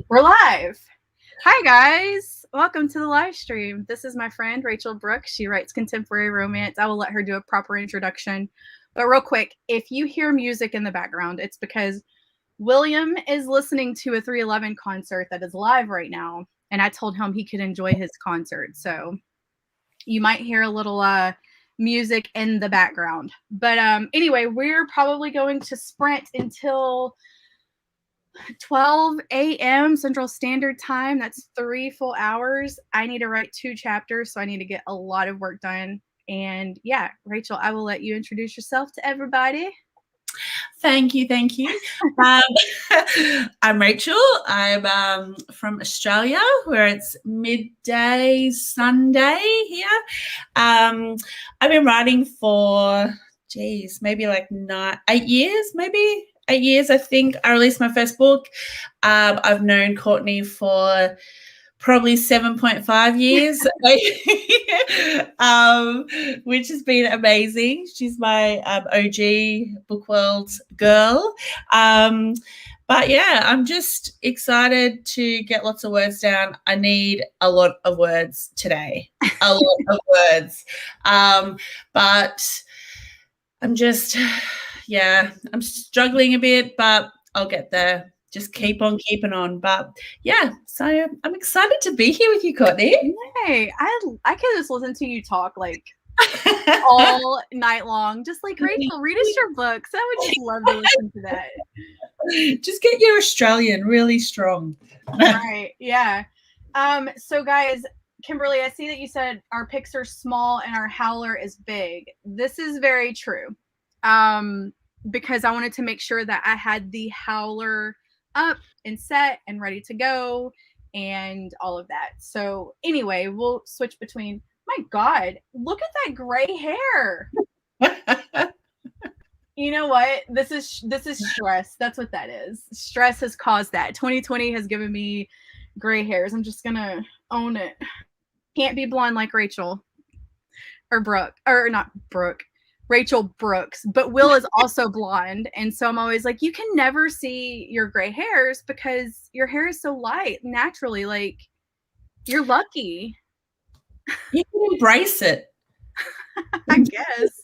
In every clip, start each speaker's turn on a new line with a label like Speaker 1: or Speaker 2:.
Speaker 1: We're live. Hi, guys. Welcome to the live stream. This is my friend, Rachel Brooks. She writes contemporary romance. I will let her do a proper introduction. But real quick, if you hear music in the background, it's because William is listening to a 311 concert that is live right now. And I told him he could enjoy his concert. So you might hear a little music in the background. But anyway, we're probably going to sprint until 12 a.m. Central Standard Time. That's 3 full hours. I need to write 2 chapters, so I need to get a lot of work done. And yeah, Rachel, I will let you introduce yourself to everybody.
Speaker 2: Thank you. I'm Rachel. I'm from Australia, where it's midday Sunday here. I've been writing for, maybe like 8 years, maybe 8 years, I think. I released my first book. I've known Courtney for probably 7.5 years, which has been amazing. She's my OG book world girl. But yeah, I'm just excited to get lots of words down. I need a lot of words today, a lot of words. But I'm just, I'm struggling a bit, but I'll get there. Just keep on keeping on. But yeah, so I'm excited to be here with you, Courtney.
Speaker 1: Hey, I can just listen to you talk like all night long. Just like, Rachel, read us your books. I would just love to listen to that.
Speaker 2: Just get your Australian really strong.
Speaker 1: Right, yeah. So guys, Kimberly, I see that you said our picks are small and our howler is big. This is very true. Because I wanted to make sure that I had the howler up and set and ready to go and all of that. So anyway, we'll switch between. My God, look at that gray hair. You know what? This is stress. That's what that is. Stress has caused that. 2020 has given me gray hairs. I'm just gonna own it. Can't be blonde like Rachel or Brooke, or not Brooke. Rachel Brooks, but Will is also blonde. And so I'm always like, you can never see your gray hairs because your hair is so light naturally. Like, you're lucky.
Speaker 2: You can embrace it.
Speaker 1: I guess.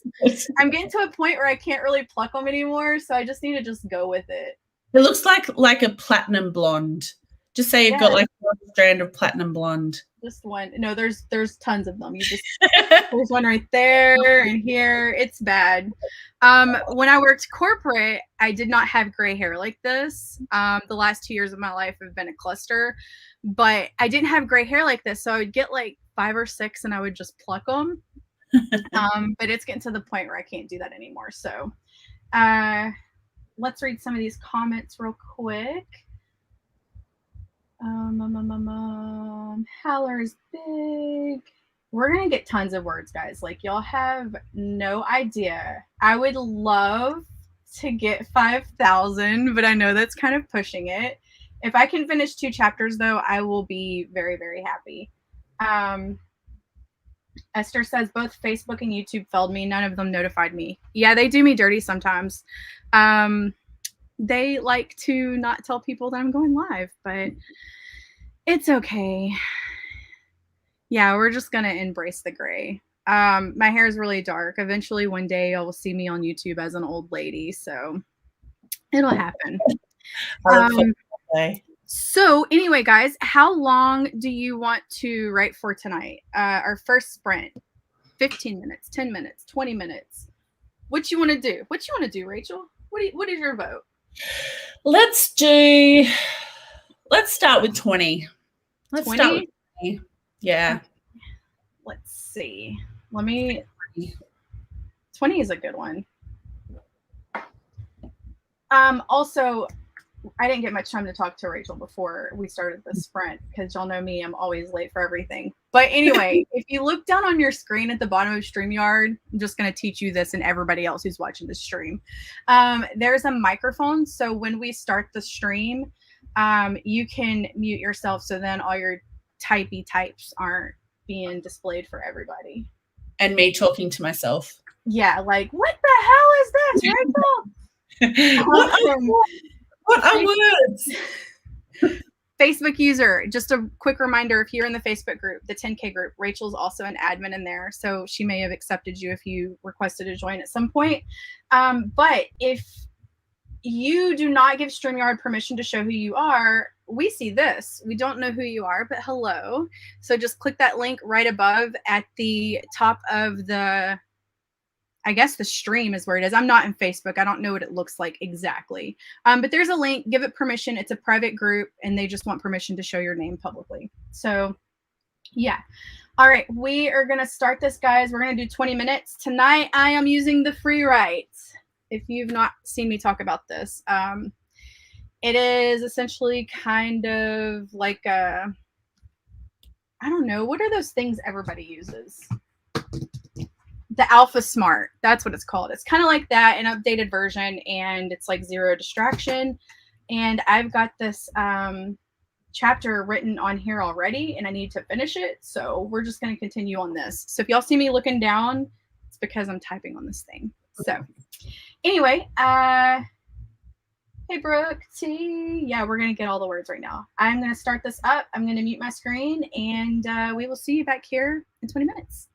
Speaker 1: I'm getting to a point where I can't really pluck them anymore. So I just need to just go with it.
Speaker 2: It looks like a platinum blonde. Just say you've got like one strand of platinum blonde.
Speaker 1: Just one. No, there's tons of them. There's one right there and here. It's bad. When I worked corporate, I did not have gray hair like this. The last 2 years of my life have been a cluster, but I didn't have gray hair like this. So I would get like 5 or 6 and I would just pluck them. But it's getting to the point where I can't do that anymore. So let's read some of these comments real quick. Howler's big. We're gonna get tons of words, guys. Like, y'all have no idea. I would love to get 5,000, but I know that's kind of pushing it. If I can finish 2 chapters, though, I will be very, very happy. Esther says both Facebook and YouTube failed me. None of them notified me. Yeah, they do me dirty sometimes. They like to not tell people that I'm going live, but it's okay. Yeah, we're just going to embrace the gray. My hair is really dark. Eventually, one day, you'll see me on YouTube as an old lady, so it'll happen. So anyway, guys, how long do you want to write for tonight? Our first sprint, 15 minutes, 10 minutes, 20 minutes. What you want to do? What you want to do, Rachel? What is your vote?
Speaker 2: Let's start with 20. Let's
Speaker 1: 20?
Speaker 2: start with 20. Yeah.
Speaker 1: Let's see. 20 is a good one. Also, I didn't get much time to talk to Rachel before we started the sprint because y'all know me, I'm always late for everything. But anyway, if you look down on your screen at the bottom of StreamYard, I'm just going to teach you this and everybody else who's watching the stream. There's a microphone. So when we start the stream, you can mute yourself so then all your typey types aren't being displayed for everybody.
Speaker 2: And me talking to myself.
Speaker 1: Yeah, like, what the hell is this, Rachel?
Speaker 2: What are words?
Speaker 1: Facebook user, just a quick reminder, if you're in the Facebook group, the 10K group, Rachel's also an admin in there, so she may have accepted you if you requested to join at some point. But if you do not give StreamYard permission to show who you are, we see this. We don't know who you are, but hello. So just click that link right above at the top of the, I guess the stream is where it is. I'm not in Facebook. I don't know what it looks like exactly. But there's a link. Give it permission. It's a private group, and they just want permission to show your name publicly. So, yeah. All right. We are going to start this, guys. We're going to do 20 minutes. Tonight, I am using the free write. If you've not seen me talk about this, it is essentially kind of like a, I don't know. What are those things everybody uses? The Alpha Smart, that's what it's called. It's kind of like that, an updated version, and it's like zero distraction. And I've got this chapter written on here already, and I need to finish it, so we're just going to continue on this. So if y'all see me looking down, it's because I'm typing on this thing. So anyway, hey Brooke T, yeah, we're going to get all the words right now. I'm going to start this up. I'm going to mute my screen, and we will see you back here in 20 minutes.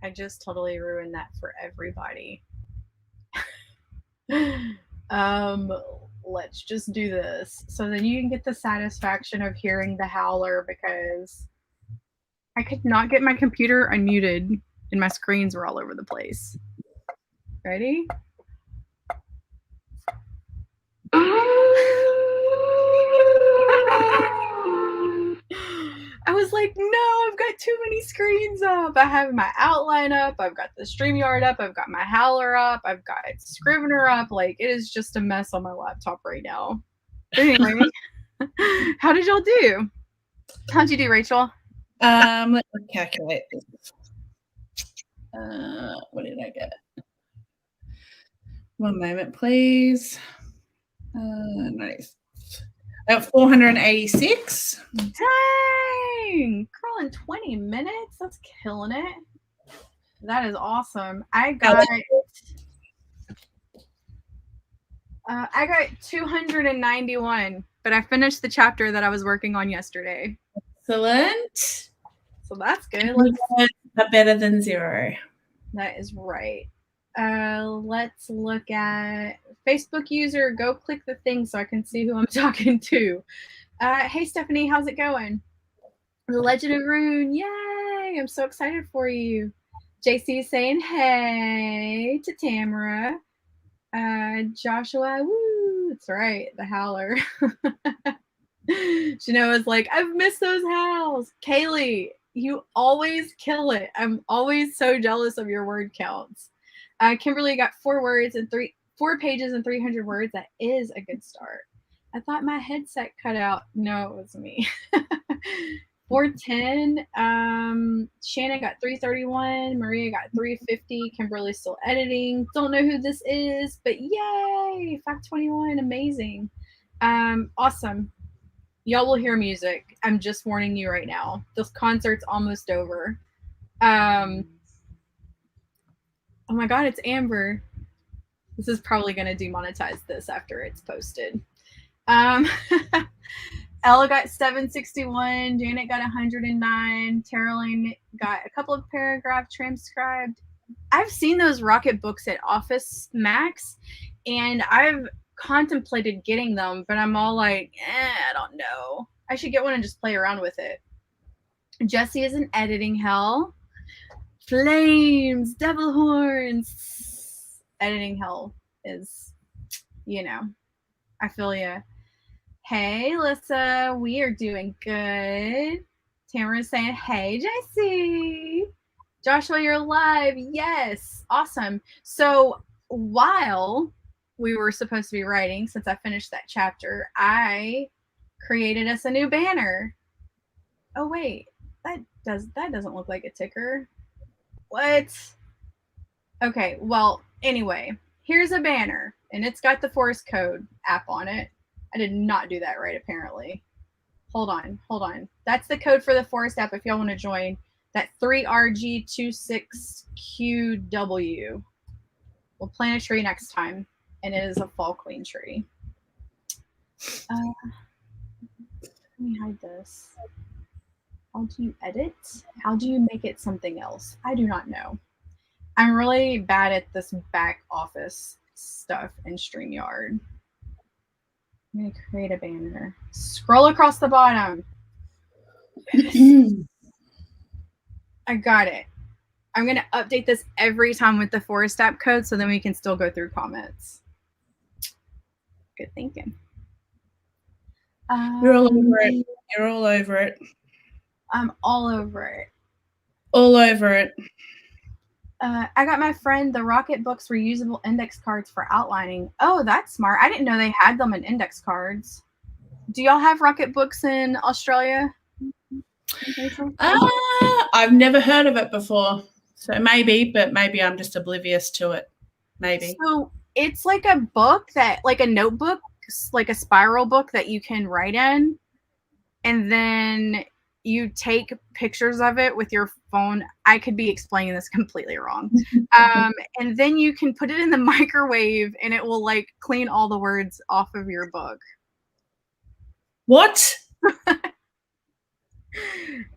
Speaker 1: I just totally ruined that for everybody. Let's just do this. So then you can get the satisfaction of hearing the howler because I could not get my computer unmuted and my screens were all over the place. Ready? I was like, no, I've got too many screens up. I have my outline up. I've got the StreamYard up. I've got my Howler up. I've got Scrivener up. Like, it is just a mess on my laptop right now. But anyway, how did y'all do? How'd you do, Rachel?
Speaker 2: Let me calculate this. What did I get? One moment, please. Nice. 486.
Speaker 1: Dang! Girl, in 20 minutes? That's killing it. That is awesome. I got 291, but I finished the chapter that I was working on yesterday.
Speaker 2: Excellent.
Speaker 1: So that's good.
Speaker 2: Better than 0.
Speaker 1: That is right. Let's look at Facebook user. Go click the thing so I can see who I'm talking to. Hey, Stephanie, how's it going? The Legend of Rune. Yay! I'm so excited for you. JC is saying hey to Tamara. Joshua, woo! That's right, the howler. Shanoa's like, I've missed those howls. Kaylee, you always kill it. I'm always so jealous of your word counts. Kimberly got 4 pages and 300 words. That is a good start. I thought my headset cut out. No, it was me. 410. Shannon got 331. Maria got 350. Kimberly's still editing. Don't know who this is, but yay! 521. Amazing. Awesome. Y'all will hear music. I'm just warning you right now. This concert's almost over. Oh my god, it's Amber. This is probably going to demonetize this after it's posted. Ella got 761. Janet got 109. Caroline got a couple of paragraphs transcribed. I've seen those Rocket books at Office Max, and I've contemplated getting them, but I'm all like, I don't know. I should get one and just play around with it. Jesse is in editing hell. Flames, devil horns. Editing hell is, I feel ya. Hey, Lissa, we are doing good. Tamara's saying, hey, Jesse. Joshua, you're live. Yes, awesome. So while we were supposed to be writing, since I finished that chapter, I created us a new banner. Oh, wait, that doesn't look like a ticker. What? Okay, well, anyway, here's a banner, and it's got the Forest Code app on it. I did not do that right, apparently. Hold on. That's the code for the Forest app if y'all want to join. That 3RG26QW. We'll plant a tree next time, and it is a fall queen tree. Let me hide this. How do you edit? How do you make it something else? I do not know. I'm really bad at this back office stuff in StreamYard. I'm going to create a banner. Scroll across the bottom. I got it. I'm going to update this every time with the Forest app code so then we can still go through comments. Good thinking.
Speaker 2: You're all over it. You're all over it.
Speaker 1: I'm all over it.
Speaker 2: All over it.
Speaker 1: I got my friend the Rocket Books reusable index cards for outlining. Oh, that's smart. I didn't know they had them in index cards. Do y'all have Rocket Books in Australia?
Speaker 2: I've never heard of it before. So maybe I'm just oblivious to it. Maybe.
Speaker 1: So it's like a book like a notebook, like a spiral book that you can write in. And then you take pictures of it with your phone. I could be explaining this completely wrong. And then you can put it in the microwave and it will like clean all the words off of your book.
Speaker 2: What?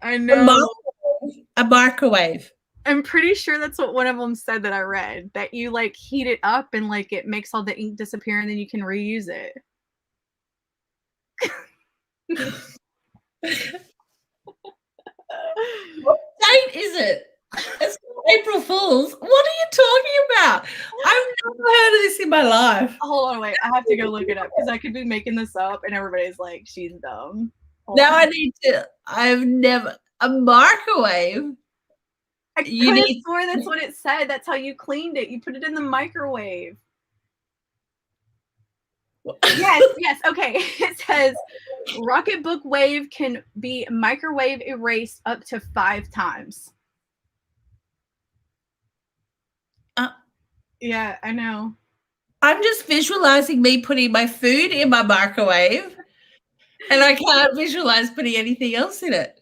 Speaker 1: I know.
Speaker 2: A microwave.
Speaker 1: I'm pretty sure that's what one of them said that I read, that you like heat it up and like it makes all the ink disappear and then you can reuse it.
Speaker 2: What date is it? It's April Fool's. What are you talking about? I've never heard of this in my life.
Speaker 1: Hold on, wait. I have to go look it up because I could be making this up and everybody's like, she's dumb.
Speaker 2: Now I need to. I've never a microwave.
Speaker 1: I could have swore that's what it said. That's how you cleaned it. You put it in the microwave. Yes. Okay. It says Rocketbook Wave can be microwave erased up to 5 times. Yeah, I know.
Speaker 2: I'm just visualizing me putting my food in my microwave, and I can't visualize putting anything else in it.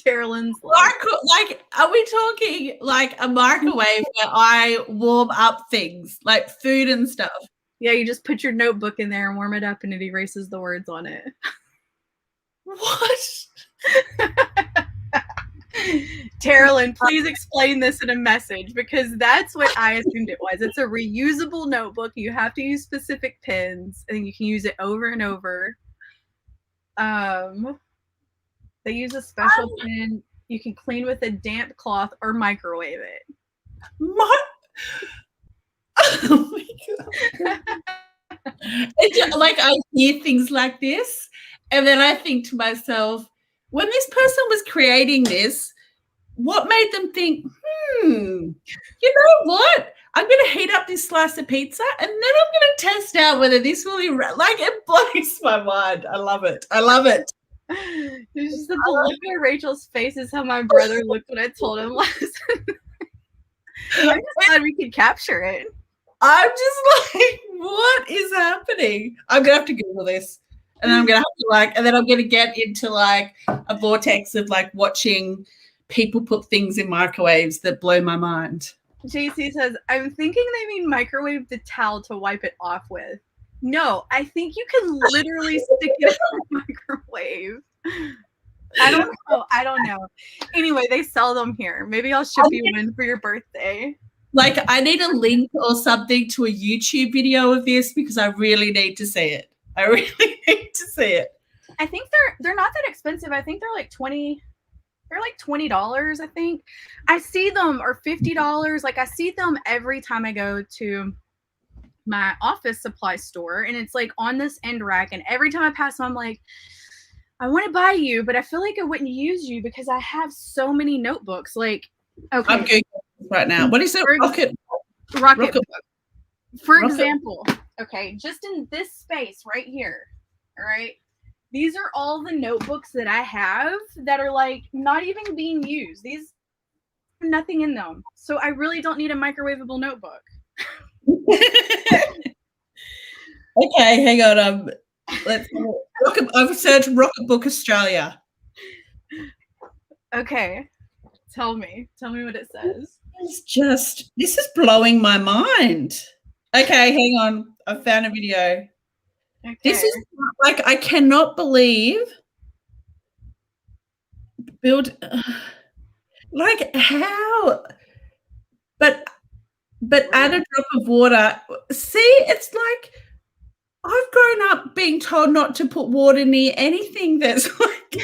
Speaker 1: Carolyn's
Speaker 2: like, are we talking like a microwave where I warm up things like food and stuff?
Speaker 1: Yeah, you just put your notebook in there and warm it up and it erases the words on it.
Speaker 2: What?
Speaker 1: Carolyn, please explain this in a message because that's what I assumed it was. It's a reusable notebook. You have to use specific pens and you can use it over and over. They use a special pen. You can clean with a damp cloth or microwave it.
Speaker 2: Oh my God. It's just, like I hear things like this, and then I think to myself, when this person was creating this, what made them think, you know what? I'm going to heat up this slice of pizza, and then I'm going to test out whether this will be like it blows my mind. I love it. I love it.
Speaker 1: There's just the look on Rachel's face is how my brother looked when I told him last. I'm just glad we could capture it.
Speaker 2: I'm just like, what is happening? I'm gonna have to Google this, and then I'm gonna have to like, and then I'm gonna get into like a vortex of like watching people put things in microwaves that blow my mind.
Speaker 1: JC says, I'm thinking they mean microwave the towel to wipe it off with. No, I think you can literally stick it in the microwave. I don't know. Anyway, they sell them here. Maybe I'll ship you one for your birthday. Like,
Speaker 2: I need a link or something to a YouTube video of this because I really need to see it. I really need to see it.
Speaker 1: I think they're not that expensive. I think they're like $20. They're like $20, I think. I see them, or $50. Like, I see them every time I go to my office supply store, and it's like on this end rack, and every time I pass them, I'm like, I want to buy you, but I feel like I wouldn't use you because I have so many notebooks. Like, okay.
Speaker 2: I'm Googling right now. What is it?
Speaker 1: Rocket book. For example, okay, just in this space right here, all right, these are all the notebooks that I have that are like not even being used. These have nothing in them. So I really don't need a microwavable notebook.
Speaker 2: Okay, hang on. I've searched Rocketbook Australia.
Speaker 1: Okay, tell me what it says.
Speaker 2: This is blowing my mind. Okay, hang on. I found a video. Okay. This is like, I cannot believe like how, but add a drop of water. See, it's like I've grown up being told not to put water near anything that's like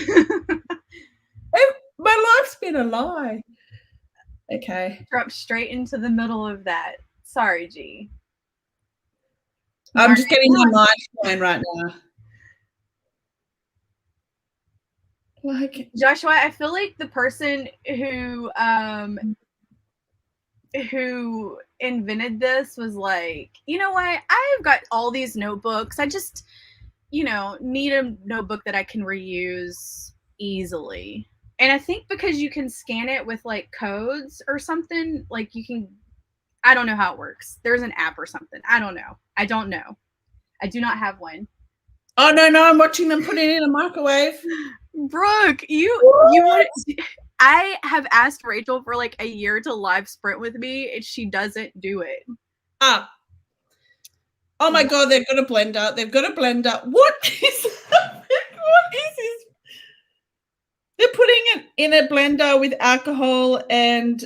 Speaker 2: my life's been a lie. Okay.
Speaker 1: Drop straight into the middle of that. Sorry, G.
Speaker 2: I'm just getting my mind going right now. Like,
Speaker 1: Joshua, I feel like the person who invented this was like, you know what? I've got all these notebooks. I just, need a notebook that I can reuse easily. And I think because you can scan it with like codes or something, like you can, I don't know how it works. There's an app or something. I don't know. I do not have one.
Speaker 2: Oh, no, I'm watching them put it in a microwave.
Speaker 1: Brooke, I have asked Rachel for like a year to live sprint with me, and she doesn't do it.
Speaker 2: Oh my God, they've got a blender. What is this? They're putting it in a blender with alcohol and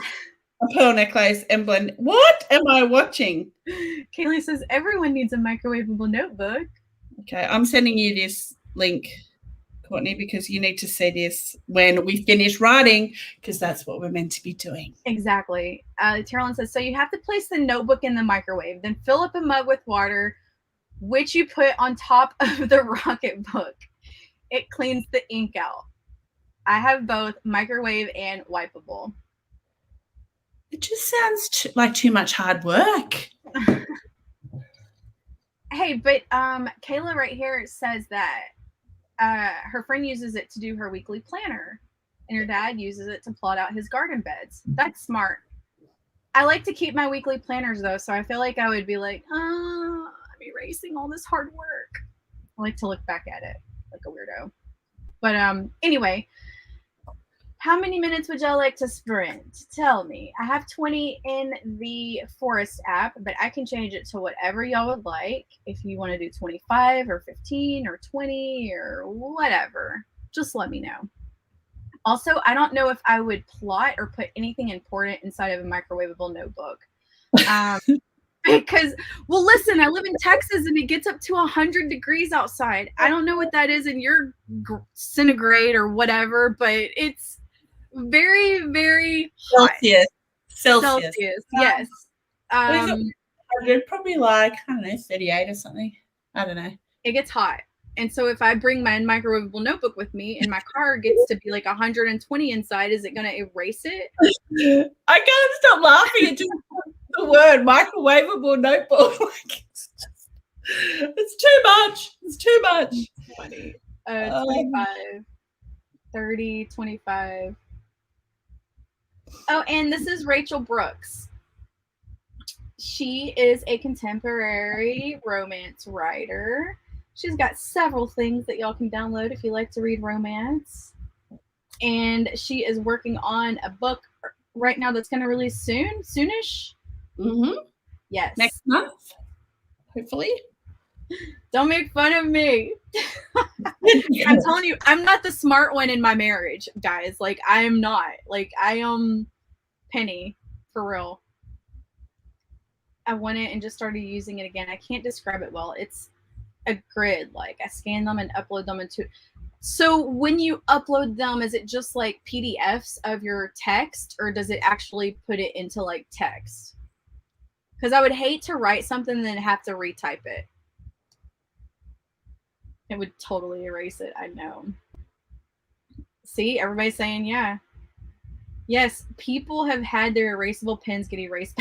Speaker 2: a pearl necklace and blend. What am I watching?
Speaker 1: Kaylee says everyone needs a microwavable notebook.
Speaker 2: Okay, I'm sending you this link, Courtney, because you need to see this when we finish writing, because that's what we're meant to be doing.
Speaker 1: Exactly. Terrell says, so you have to place the notebook in the microwave, then fill up a mug with water, which you put on top of the rocket book. It cleans the ink out. I have both microwave and wipeable.
Speaker 2: It just sounds like too much hard work.
Speaker 1: Hey, but Kayla right here says that her friend uses it to do her weekly planner, and her dad uses it to plot out his garden beds. That's smart. I like to keep my weekly planners though, so I feel like I would be like, I'm erasing all this hard work. I like to look back at it like a weirdo. But anyway, how many minutes would y'all like to sprint? Tell me. I have 20 in the Forest app, but I can change it to whatever y'all would like. If you want to do 25 or 15 or 20 or whatever, just let me know. Also, I don't know if I would plot or put anything important inside of a microwavable notebook. Because, well, listen, I live in Texas and it gets up to 100 degrees outside. I don't know what that is in your centigrade or whatever, but it's very, very hot.
Speaker 2: Celsius.
Speaker 1: Yes.
Speaker 2: Probably like, I don't know, 38 or something. I don't know.
Speaker 1: It gets hot. And so if I bring my microwavable notebook with me and my car gets to be like 120 inside, is it going to erase it?
Speaker 2: I can't stop laughing at just the word microwavable notebook. It's too much. It's too much.
Speaker 1: 20, 25, 30, 25. Oh, and this is Rachel Brooks. She is a contemporary romance writer. She's got several things that y'all can download if you like to read romance. And she is working on a book right now that's going to release soonish.
Speaker 2: Mm-hmm.
Speaker 1: Yes.
Speaker 2: Next month, hopefully.
Speaker 1: Don't make fun of me. I'm telling you, I'm not the smart one in my marriage, guys. Like, I am not. Like, I am Penny, for real. I went in and just started using it again. I can't describe it well. It's a grid. Like, I scan them and upload them into. So when you upload them, is it just like PDFs of your text, or does it actually put it into like text? Because I would hate to write something and then have to retype it. It would totally erase it. I know. See, everybody's saying yeah. Yes, people have had their erasable pens get erased.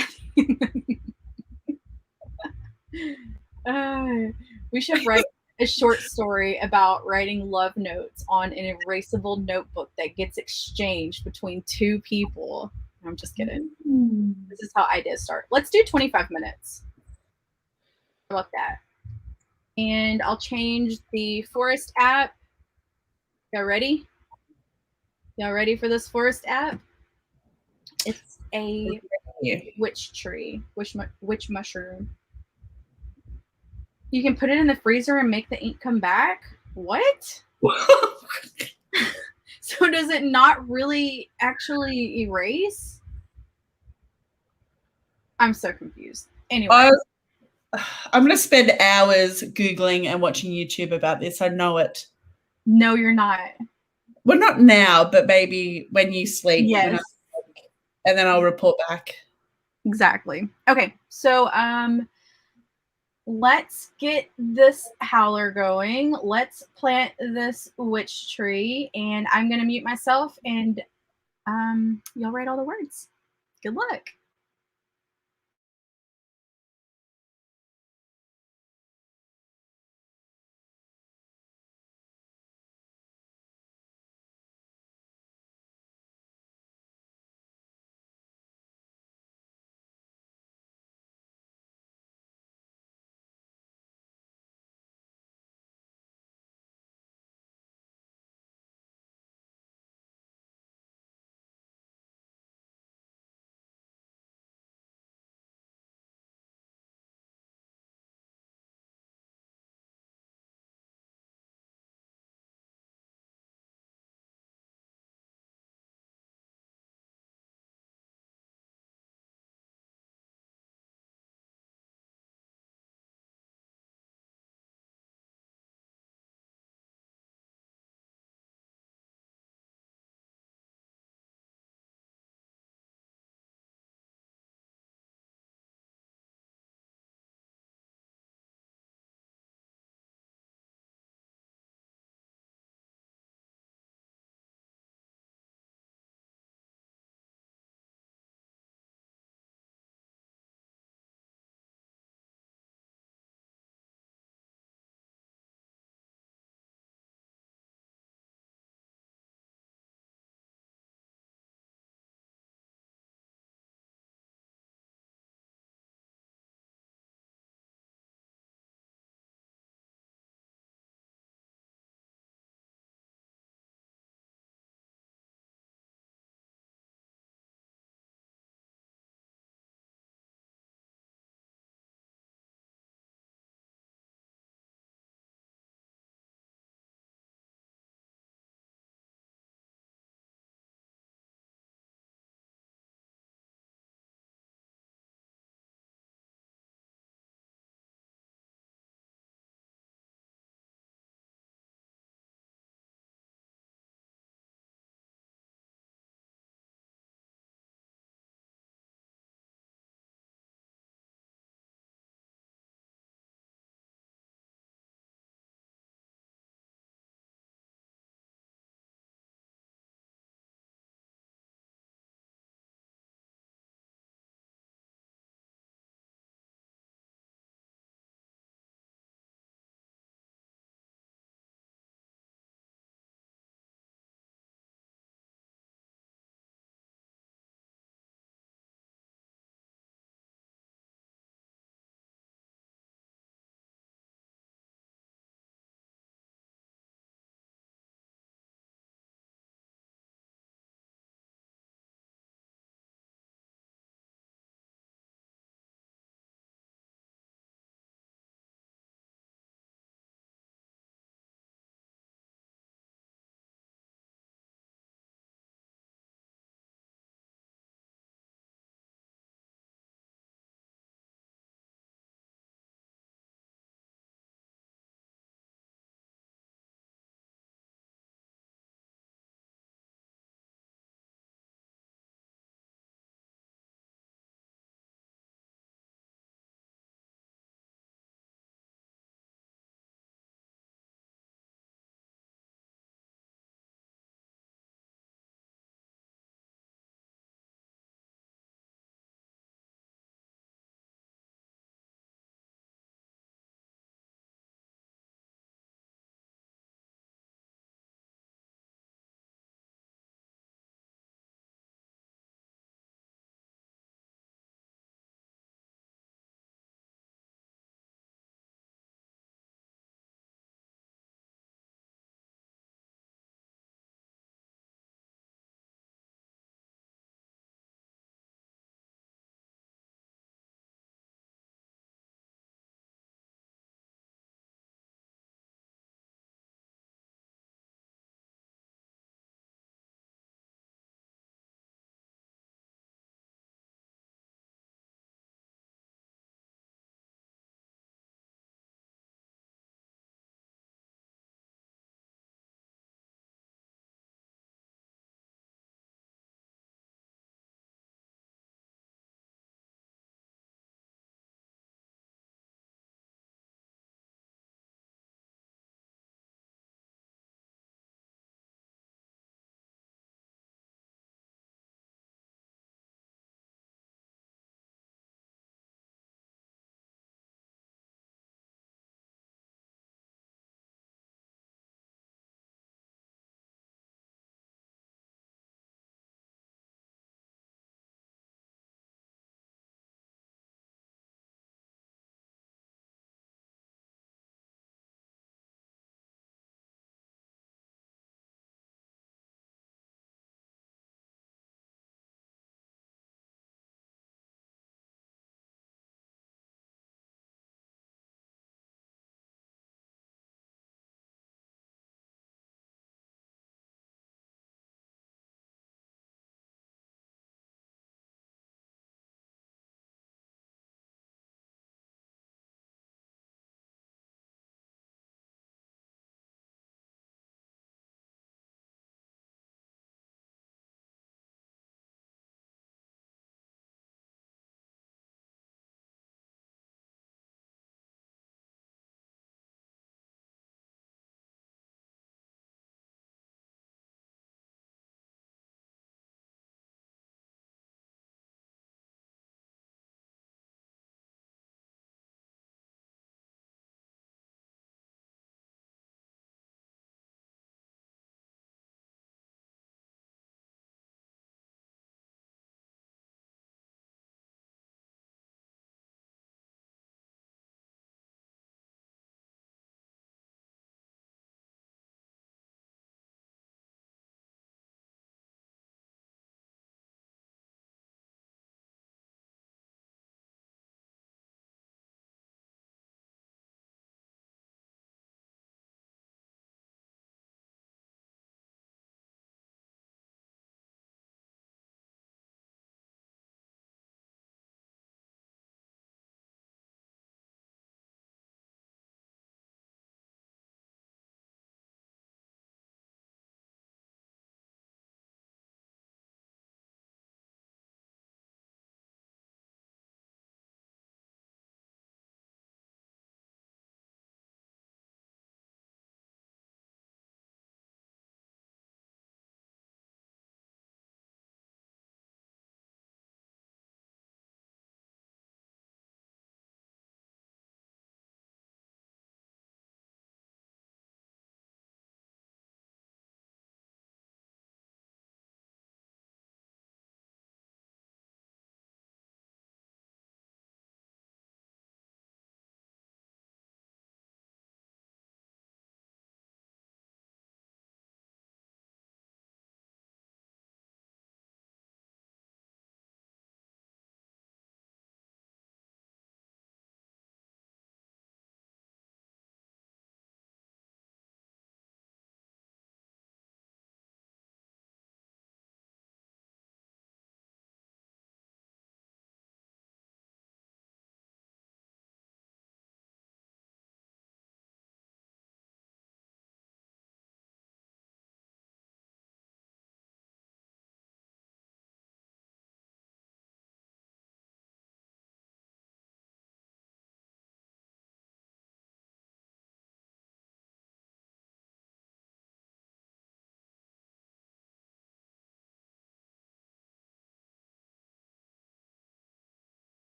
Speaker 1: We should write a short story about writing love notes on an erasable notebook that gets exchanged between two people. I'm just kidding. This is how ideas start. Let's do 25 minutes. How about that? And I'll change the Forest app. Y'all ready? Y'all ready for this Forest app? It's a witch tree, witch mushroom. You can put it in the freezer and make the ink come back? What? So does it not really actually erase? I'm so confused. Anyway.
Speaker 2: I'm going to spend hours Googling and watching YouTube about this. I know it.
Speaker 1: No, you're not.
Speaker 2: Well, not now, but maybe when you sleep.
Speaker 1: Yes.
Speaker 2: And then I'll report back.
Speaker 1: Exactly. Okay, so let's get this howler going. Let's plant this witch tree, and I'm going to mute myself, and y'all write all the words. Good luck.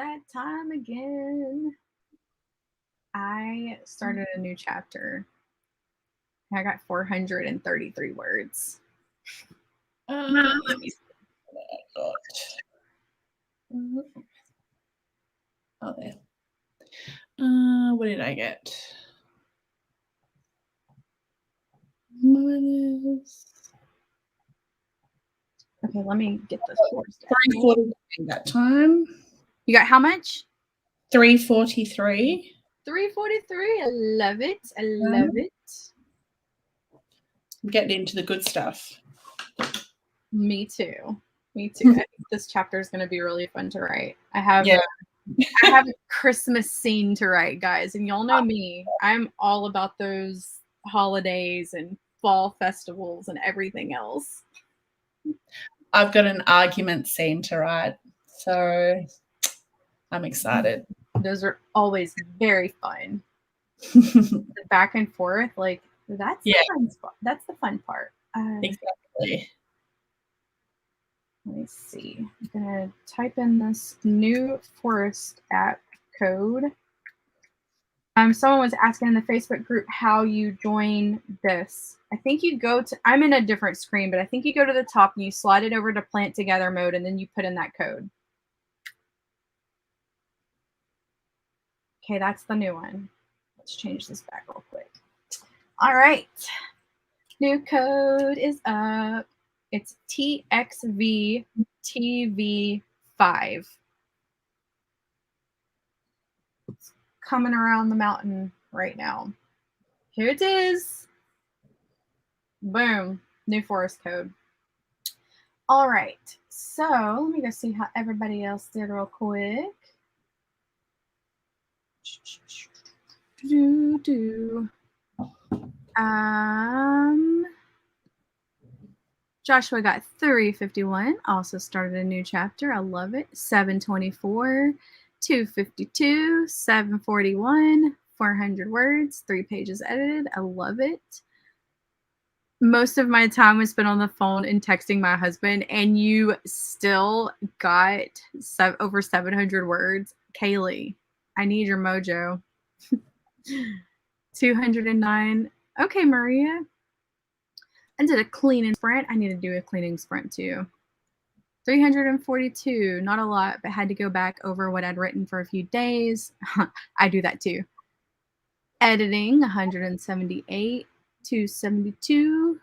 Speaker 1: that time again. I started a new chapter. I got 433 words.
Speaker 2: Let me see what I got. Oh, there. What did I get? Minus.
Speaker 1: Okay, let me get this forced out.
Speaker 2: 343 that time.
Speaker 1: You got how much?
Speaker 2: 343.
Speaker 1: 343. I love it. I love it.
Speaker 2: I'm getting into the good stuff.
Speaker 1: Me too. Me too. I think this chapter is going to be really fun to write. I have a Christmas scene to write, guys, and y'all know me. I'm all about those holidays and fall festivals and everything else.
Speaker 2: I've got an argument scene to write, so I'm excited.
Speaker 1: Those are always very fun. The back and forth, like that's the fun spot. That's the fun part.
Speaker 2: Exactly.
Speaker 1: Let me see. I'm gonna type in this New Forest app code. Someone was asking in the Facebook group how you join this. I think you go to, I'm in a different screen, but I think you go to the top and you slide it over to plant together mode and then you put in that code. Okay, that's the new one. Let's change this back real quick. All right. New code is up. It's TXVTV5. It's coming around the mountain right now. Here it is. Boom. New forest code. All right. So let me go see how everybody else did real quick. Joshua got 351. Also started a new chapter. I love it. 724, 252, 741, 400 words, 3 pages edited. I love it. Most of my time was spent on the phone and texting my husband, and you still got over 700 words. Kaylee, I need your mojo. 209. Okay, Maria. I did a cleaning sprint. I need to do a cleaning sprint too. 342. Not a lot, but had to go back over what I'd written for a few days. I do that too. Editing, 178. 272.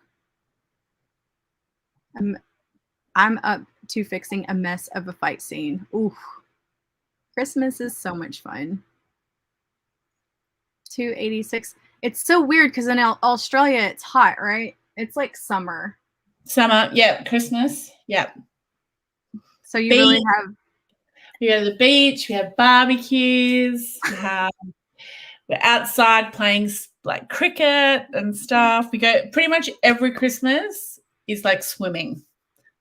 Speaker 1: I'm up to fixing a mess of a fight scene. Ooh. Christmas is so much fun. 286. It's so weird because in Australia it's hot, right? It's like summer.
Speaker 2: Summer, yeah. Christmas, yeah.
Speaker 1: So you really have.
Speaker 2: We go to the beach. We have barbecues. We're outside playing like cricket and stuff. We go pretty much every Christmas is like swimming.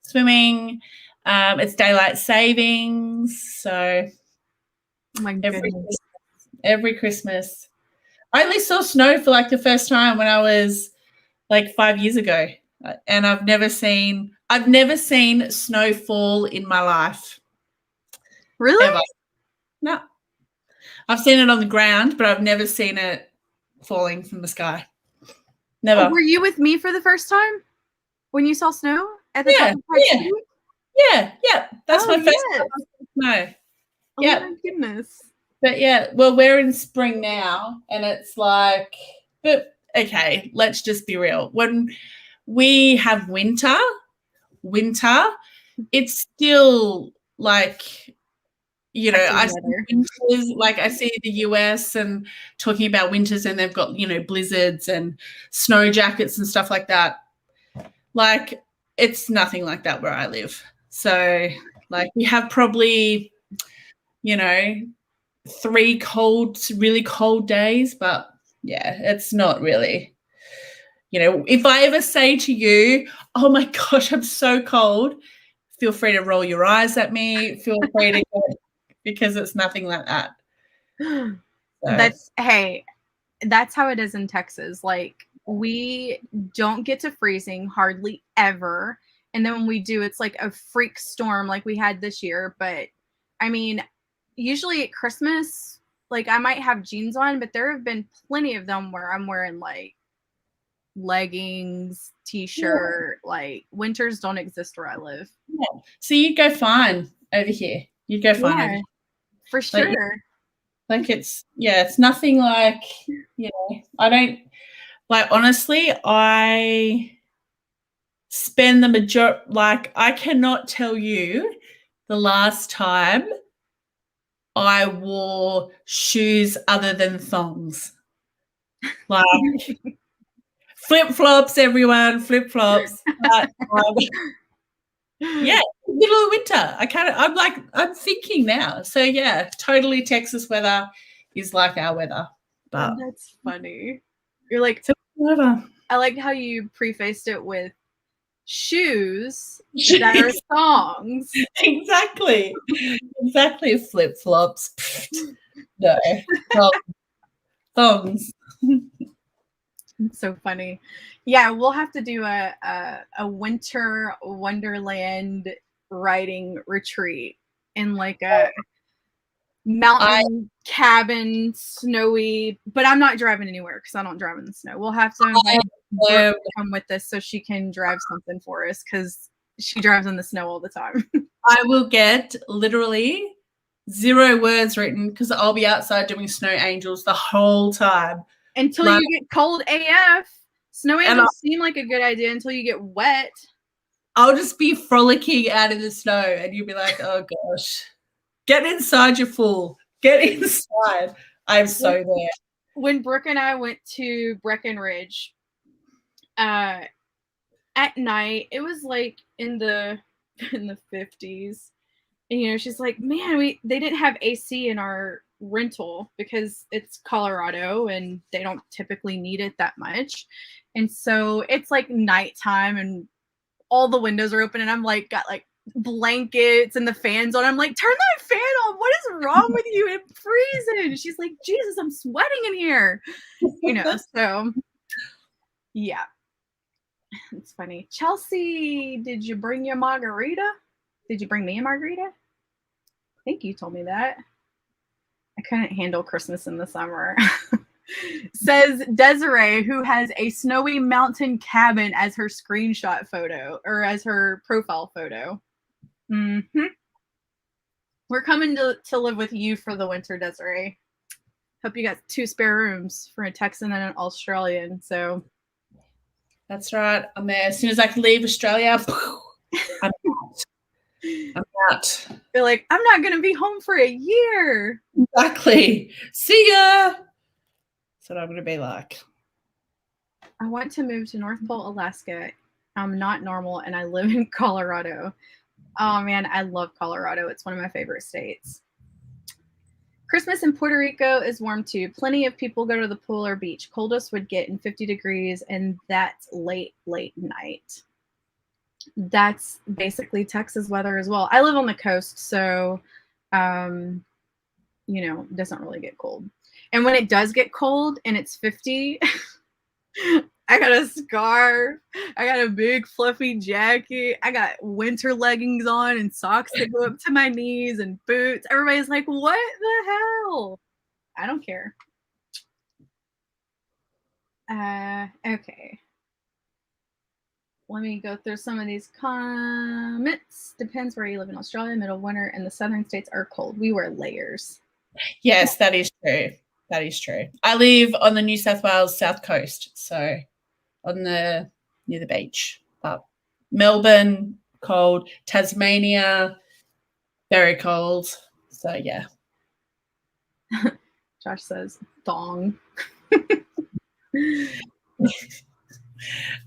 Speaker 2: It's daylight savings. So every Christmas. I only saw snow for like the first time when I was like 5 years ago. And I've never seen snow fall in my life.
Speaker 1: Really?
Speaker 2: Ever. No. I've seen it on the ground, but I've never seen it falling from the sky. Never.
Speaker 1: Oh, were you with me for the first time when you saw snow at the top of Park City?
Speaker 2: Yeah. That's my first time snow.
Speaker 1: Oh my goodness.
Speaker 2: But yeah, well, we're in spring now, and it's like, but okay, let's just be real. When we have winter, it's still like, you know, I see winters, like I see the US and talking about winters, and they've got, you know, blizzards and snow jackets and stuff like that. Like, it's nothing like that where I live. So, like, we have probably, you know, 3 really cold days, but yeah, it's not really, you know, if I ever say to you, oh my gosh, I'm so cold, feel free to roll your eyes at me, feel free to go, because it's nothing like that.
Speaker 1: So. That's how it is in Texas. Like, we don't get to freezing hardly ever. And then when we do, it's like a freak storm like we had this year. But I mean, usually at Christmas, like I might have jeans on, but there have been plenty of them where I'm wearing like leggings, t-shirt. Like winters don't exist where I live.
Speaker 2: Yeah. So you'd go fine over here. You'd go fine over
Speaker 1: Yeah,
Speaker 2: here.
Speaker 1: for sure.
Speaker 2: Like it's nothing like, I don't, like, honestly, I spend the majority, like, I cannot tell you the last time I wore shoes other than thongs. Like, flip-flops, everyone, flip-flops. But, yeah, middle of winter. I'm thinking now. So yeah, totally Texas weather is like our weather. But
Speaker 1: that's funny. You're like,
Speaker 2: so whatever.
Speaker 1: I like how you prefaced it with shoes that are thongs.
Speaker 2: Exactly. Flip-flops. No. Thongs.
Speaker 1: It's so funny. Yeah, we'll have to do a winter wonderland riding retreat in like a mountain cabin, snowy, but I'm not driving anywhere because I don't drive in the snow. We'll have to invite Brooke to come with us so she can drive something for us because she drives in the snow all the time.
Speaker 2: I will get literally 0 words written because I'll be outside doing snow angels the whole time.
Speaker 1: Until you get cold AF. Snow angels seem like a good idea until you get wet.
Speaker 2: I'll just be frolicking out in the snow and you'll be like, oh gosh, get inside, you fool. Get inside. I'm so there.
Speaker 1: When Brooke and I went to Breckenridge, at night, it was like in the 50s. And she's like, man, they didn't have AC in our rental because it's Colorado and they don't typically need it that much. And so it's like nighttime and all the windows are open and I'm like got like blankets and the fans on. I'm like, turn that fan on. What is wrong with you? It's freezing. She's like, Jesus, I'm sweating in here. So yeah. It's funny. Chelsea, did you bring your margarita? Did you bring me a margarita? I think you told me that. I couldn't handle Christmas in the summer. Says Desiree, who has a snowy mountain cabin as her screenshot photo or as her profile photo. Mm-hmm. We're coming to live with you for the winter, Desiree. Hope you got 2 spare rooms for a Texan and an Australian. So
Speaker 2: that's right. I'm there. As soon as I can leave Australia, I'm out.
Speaker 1: You're like, I'm not going to be home for a year.
Speaker 2: Exactly. See ya. That's what I'm going to be like.
Speaker 1: I want to move to North Pole, Alaska. I'm not normal, and I live in Colorado. Oh, man, I love Colorado. It's one of my favorite states. Christmas in Puerto Rico is warm, too. Plenty of people go to the pool or beach. Coldest would get in 50 degrees, and that's late night. That's basically Texas weather as well. I live on the coast, so, it doesn't really get cold. And when it does get cold and it's 50, I got a scarf. I got a big fluffy jacket. I got winter leggings on and socks that go up to my knees and boots. Everybody's like, what the hell? I don't care. Okay. Let me go through some of these comments. Depends where you live in Australia, middle winter, and the southern states are cold. We wear layers.
Speaker 2: Yes, that is true. That is true. I live on the New South Wales south coast, so near the beach. But Melbourne, cold. Tasmania, very cold. So yeah.
Speaker 1: Josh says thong.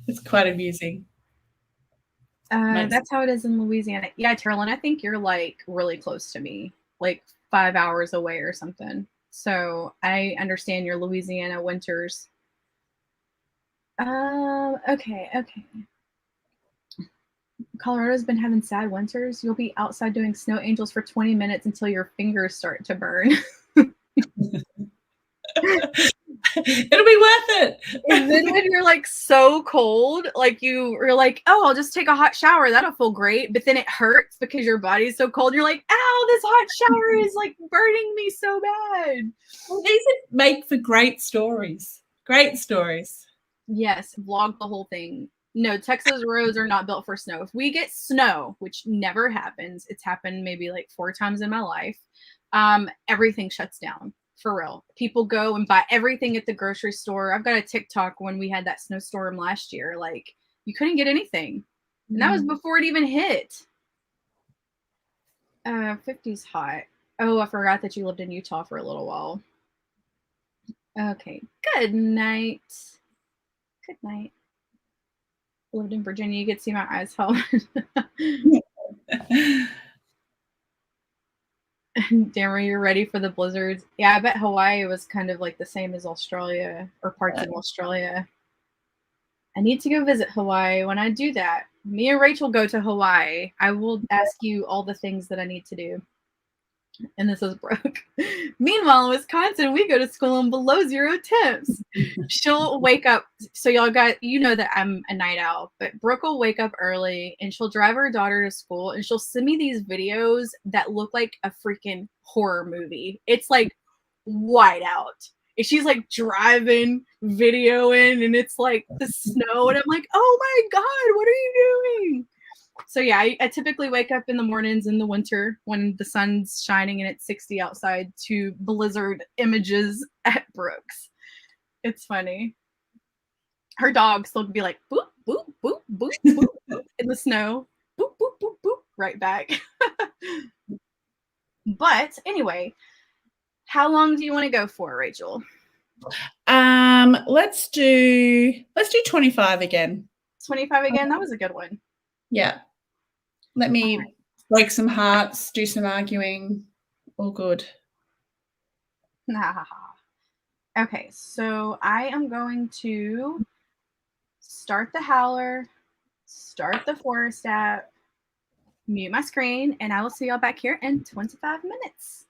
Speaker 2: It's quite amusing.
Speaker 1: That's how it is in Louisiana. Yeah, Carolyn, I think you're like really close to me, like 5 hours away or something. So I understand your Louisiana winters. Okay. Colorado's been having sad winters. You'll be outside doing snow angels for 20 minutes until your fingers start to burn.
Speaker 2: It'll be worth it.
Speaker 1: And then when you're like so cold, like you're like, oh, I'll just take a hot shower. That'll feel great. But then it hurts because your body's so cold. You're like, ow, this hot shower is like burning me so bad.
Speaker 2: Well, these make for great stories. Great stories.
Speaker 1: Yes, vlog the whole thing. No, Texas roads are not built for snow. If we get snow, which never happens, it's happened maybe like 4 times in my life, everything shuts down. For real. People go and buy everything at the grocery store. I've got a TikTok when we had that snowstorm last year. Like, you couldn't get anything. And that was before it even hit. 50's hot. Oh, I forgot that you lived in Utah for a little while. Okay. Good night. Good night. Lived in Virginia. You could see my eyes held. Damn, you're ready for the blizzards. Yeah, I bet Hawaii was kind of like the same as Australia or parts of Australia. I need to go visit Hawaii. When I do that, me and Rachel go to Hawaii. I will ask you all the things that I need to do. And this is Brooke. Meanwhile, in Wisconsin, we go to school in below 0 temps. She'll wake up. So y'all got, you know that I'm a night owl, but Brooke will wake up early and she'll drive her daughter to school and she'll send me these videos that look like a freaking horror movie. It's like white out. And she's like driving, videoing, and it's like the snow. And I'm like, oh my God, what are you doing? So yeah, I typically wake up in the mornings in the winter when the sun's shining and it's 60 outside to blizzard images at Brooks. It's funny. Her dogs will be like boop, boop, boop, boop, boop, boop in the snow. Boop, boop, boop, boop, right back. But anyway, how long do you want to go for, Rachel?
Speaker 2: Let's do 25 again.
Speaker 1: 25 again? That was a good one.
Speaker 2: Yeah. Let me break some hearts, do some arguing. All good.
Speaker 1: Okay, so I am going to start the howler, start the forest app, mute my screen, and I will see y'all back here in 25 minutes.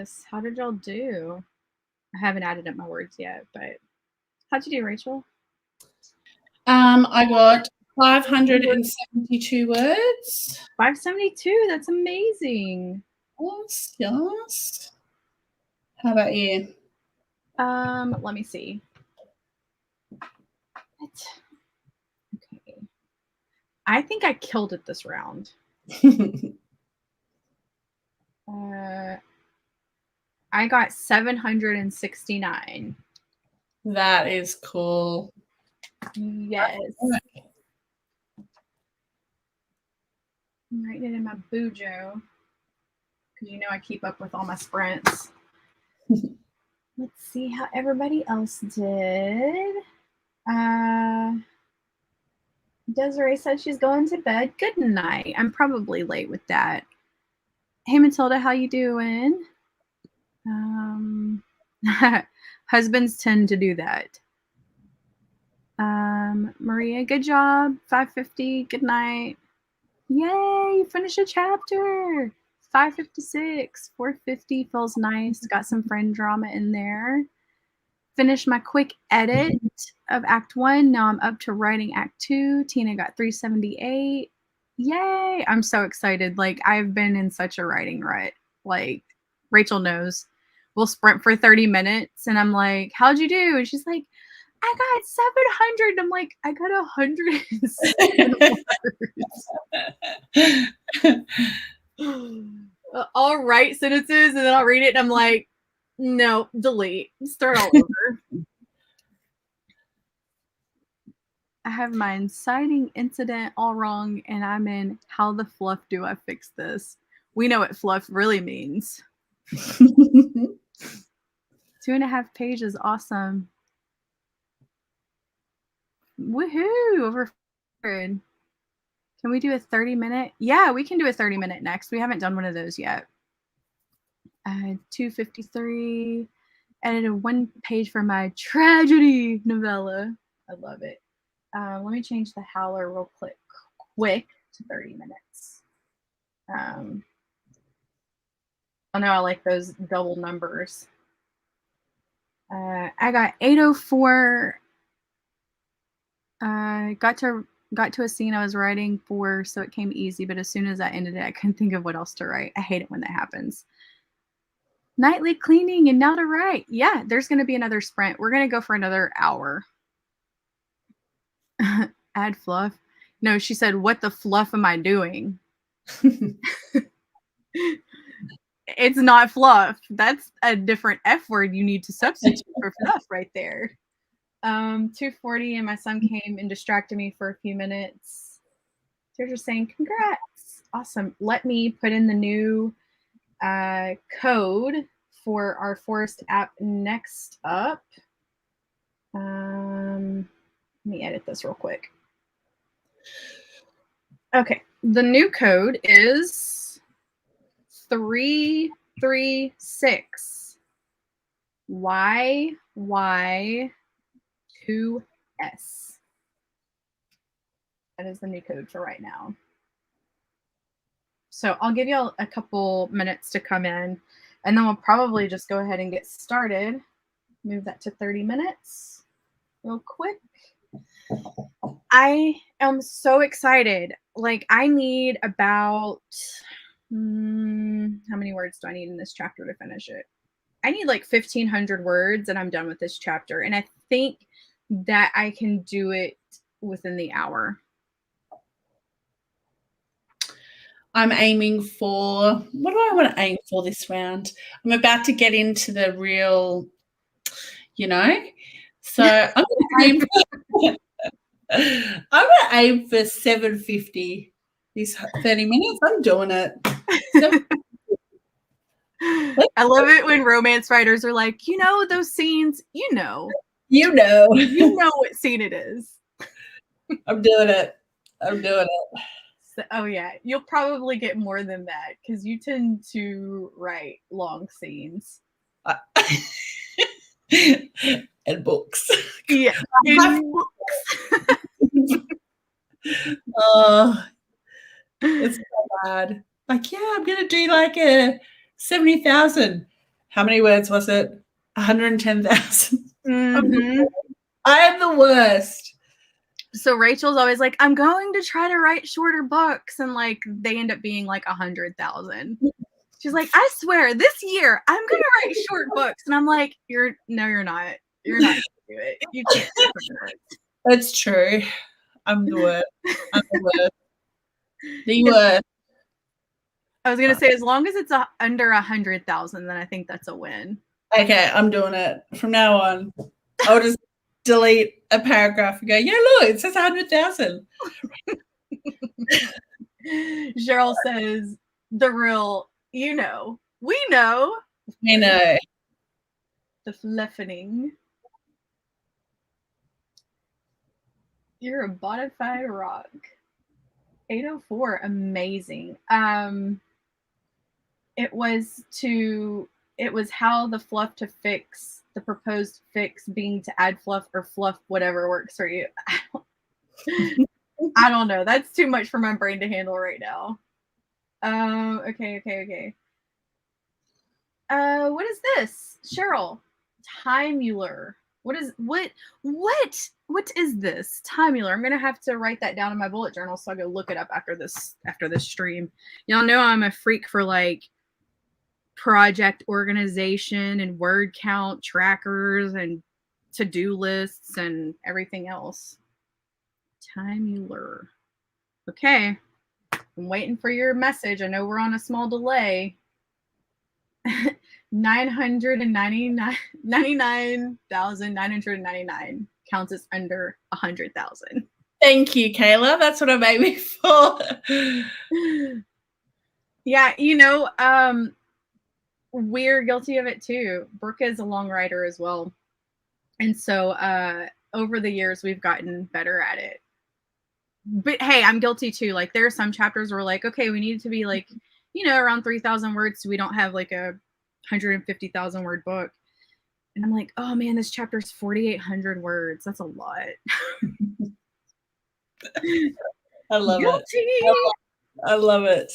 Speaker 1: this. How did y'all do? I haven't added up my words yet, but how'd you do, Rachel?
Speaker 2: I got 572 words.
Speaker 1: 572. That's amazing.
Speaker 2: Yes. How about you?
Speaker 1: Let me see. Okay. I think I killed it this round. I got 769.
Speaker 2: That is cool.
Speaker 1: Yes. I'm writing it in my bujo because you know I keep up with all my sprints. Let's see how everybody else did. Desiree said she's going to bed. Good night. I'm probably late with that. Hey Matilda, how you doing? Husbands tend to do that. Maria, good job. 550. Good night. Yay, you finished a chapter. 556. 450 feels nice. Got some friend drama in there. Finished my quick edit of Act 1. Now I'm up to writing Act 2. Tina got 378. Yay! I'm so excited. Like, I've been in such a writing rut. Like, Rachel knows. We'll sprint for 30 minutes, and I'm like, how'd you do? And she's like, I got 700. I'm like, I got 107 words. I'll write sentences, and then I'll read it, and I'm like, no, delete. Start all over. I have my inciting incident all wrong, and I'm in how the fluff do I fix this? We know what fluff really means. 2.5 pages, awesome. Woohoo! Over 100. Can we do a 30-minute? Yeah, we can do a 30-minute next. We haven't done one of those yet. 253. Edited 1 page for my tragedy novella. I love it. Let me change the howler real quick to 30 minutes. Oh no, I like those double numbers. I got 804. Got to a scene I was writing for, so it came easy, but as soon as I ended it, I couldn't think of what else to write. I hate it when that happens. Nightly cleaning and now to write. Yeah, there's going to be another sprint. We're going to go for another hour. Add fluff. No, she said, what the fluff am I doing? It's not fluff. That's a different F word you need to substitute for fluff right there. 240 and my son came and distracted me for a few minutes. They're just saying, congrats. Awesome. Let me put in the new code for our Forest app next up. Let me edit this real quick. Okay, the new code is 336 YY2S. That is the new code for right now. So I'll give y'all a couple minutes to come in, and then we'll probably just go ahead and get started. Move that to 30 minutes real quick. I am so excited. Like, I need about, how many words do I need in this chapter to finish it? I need like 1,500 words and I'm done with this chapter. And I think that I can do it within the hour.
Speaker 2: I'm aiming for, what do I want to aim for this round? I'm about to get into the real, so I'm going to aim for 750 these 30 minutes. I'm doing it.
Speaker 1: I love it when romance writers are like, those scenes,
Speaker 2: You know
Speaker 1: what scene it is.
Speaker 2: I'm doing it.
Speaker 1: So, oh yeah, you'll probably get more than that because you tend to write long scenes.
Speaker 2: And books.
Speaker 1: Yeah.
Speaker 2: Oh, it's so bad. Like, yeah, I'm gonna do like a 70,000, how many words was it? 110,000.
Speaker 1: Mm-hmm.
Speaker 2: I am the worst.
Speaker 1: So Rachel's always like, I'm going to try to write shorter books, and like they end up being like 100,000. She's like, I swear, this year I'm gonna write short books, and I'm like, you're not. You're not gonna do it. You can't do it.
Speaker 2: That's true. I'm the worst. I'm the worst. The worst.
Speaker 1: I was gonna say, as long as it's under 100,000, then I think that's a win.
Speaker 2: Okay, I'm doing it from now on. I'll just delete a paragraph and go, yeah, look, it says 100,000.
Speaker 1: Cheryl says, the real, we know.
Speaker 2: You know.
Speaker 1: The fleffening. You're a bonafide rock. 804, amazing. It was how the fluff to fix, the proposed fix being to add fluff or fluff, whatever works for you. I don't know. That's too much for my brain to handle right now. Okay. What is this? Cheryl. Timular. What is this? Timular. I'm gonna have to write that down in my bullet journal so I go look it up after this stream. Y'all know I'm a freak for like project organization and word count trackers and to-do lists and everything else. Timular. Okay. I'm waiting for your message. I know we're on a small delay. 99,999 counts as under 100,000.
Speaker 2: Thank you, Kayla. That's what I'm aiming for.
Speaker 1: Yeah, we're guilty of it too. Brooke is a long writer as well. And so over the years, we've gotten better at it. But hey, I'm guilty too. Like there are some chapters where like, okay, we need it to be like, around 3,000 words so we don't have like a 150,000 word book. And I'm like, oh man, this chapter is 4,800 words. That's a lot.
Speaker 2: I love
Speaker 1: Guilty.
Speaker 2: it. I love it.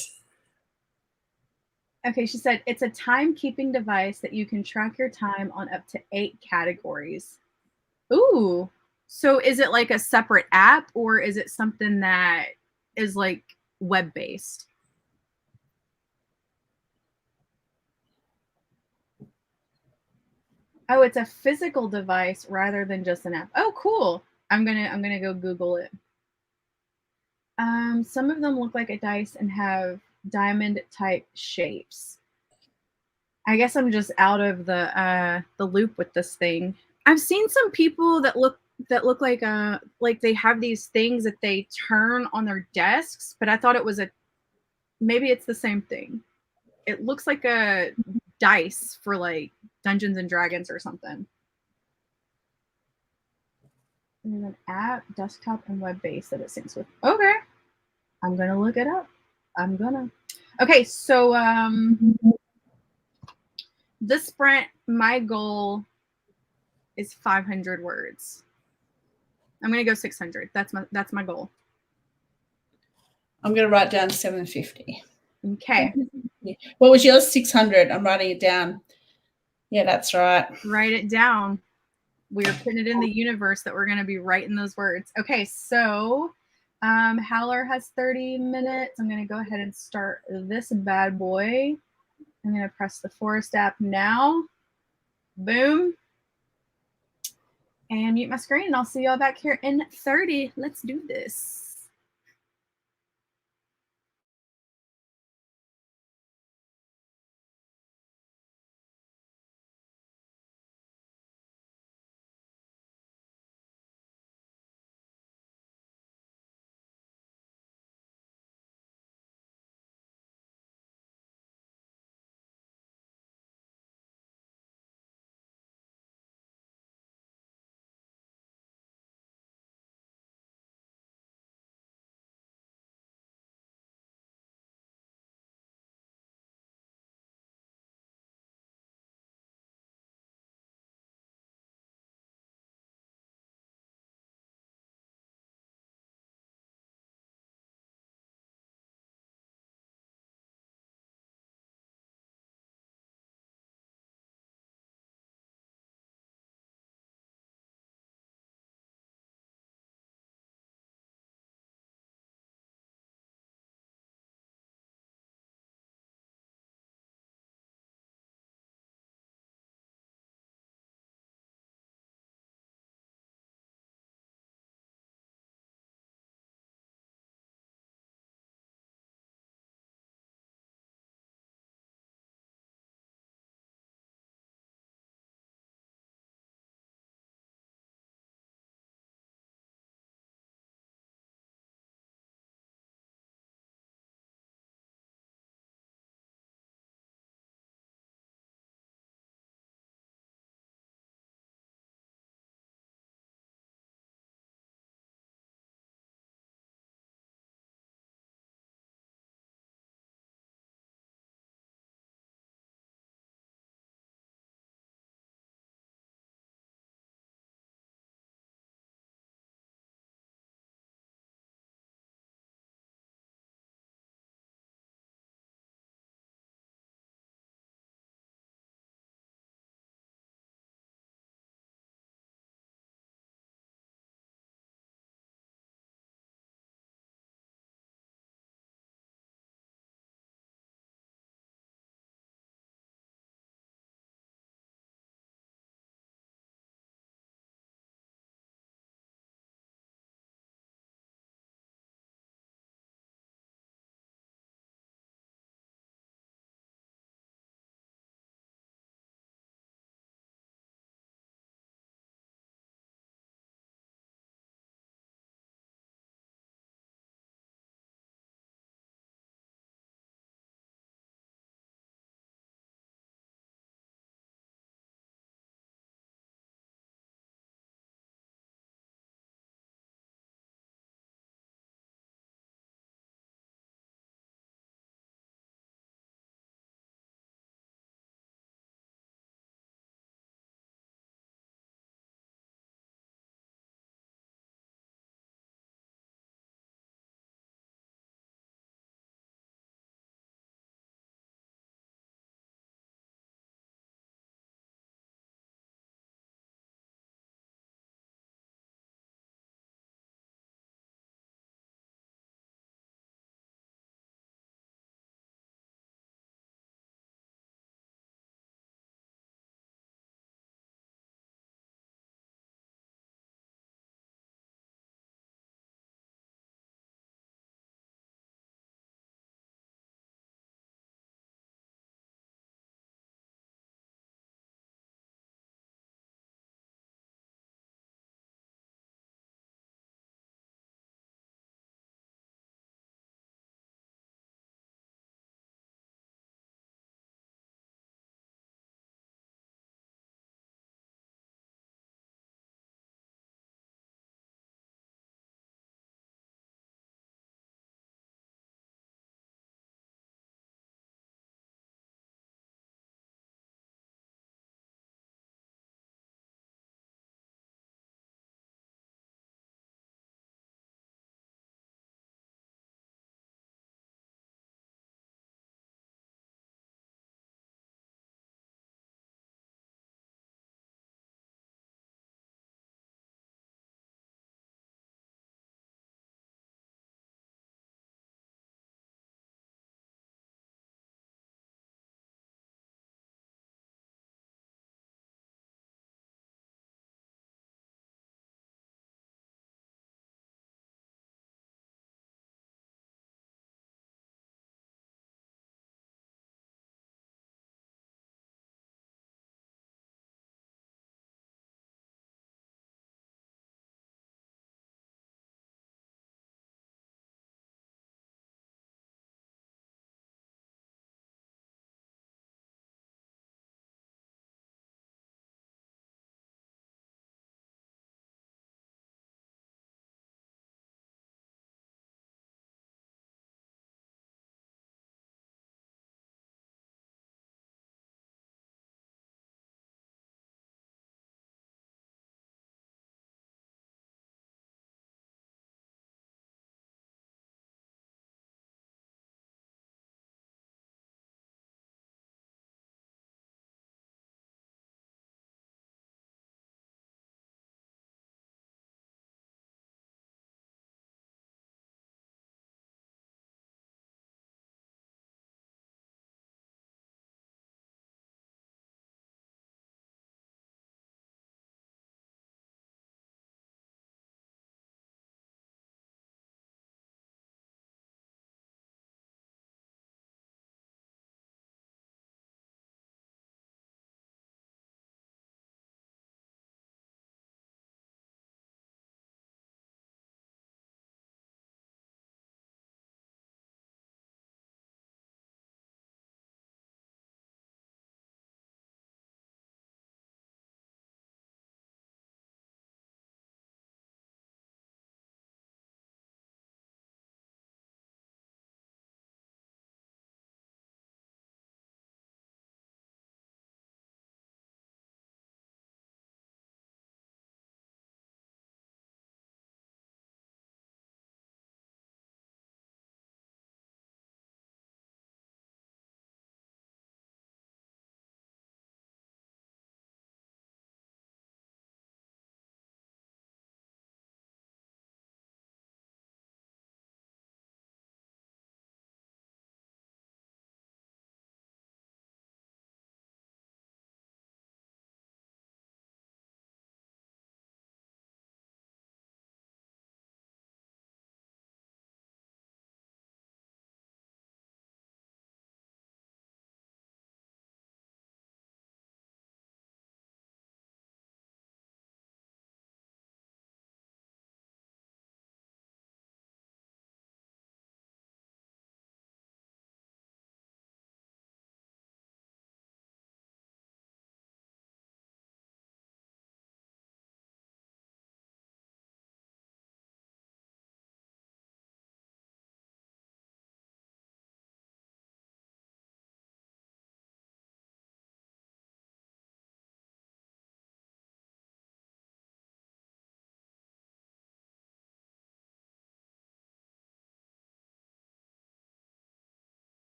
Speaker 1: Okay, she said, it's a timekeeping device that you can track your time on up to 8 categories. Ooh. So is it like a separate app or is it something that is like web-based? Oh, it's a physical device rather than just an app. Oh, cool. I'm gonna go Google it. Some of them look like a dice and have diamond type shapes. I guess I'm just out of the loop with this thing. I've seen some people that look like they have these things that they turn on their desks, but I thought it was maybe it's the same thing. It looks like a dice for like Dungeons and Dragons or something. And an app, desktop, and web-based that it syncs with. Okay. I'm gonna look it up. Okay, so this sprint, my goal is 500 words. I'm gonna go 600. That's my goal.
Speaker 2: I'm gonna write down 750.
Speaker 1: Okay.
Speaker 2: What was yours? 600. I'm writing it down. Yeah, that's right.
Speaker 1: Write it down. We're putting it in the universe that we're gonna be writing those words. Okay, so Howler has 30 minutes. I'm gonna go ahead and start this bad boy. I'm gonna press the Forest app now. Boom. And mute my screen, and I'll see y'all back here in 30. Let's do this.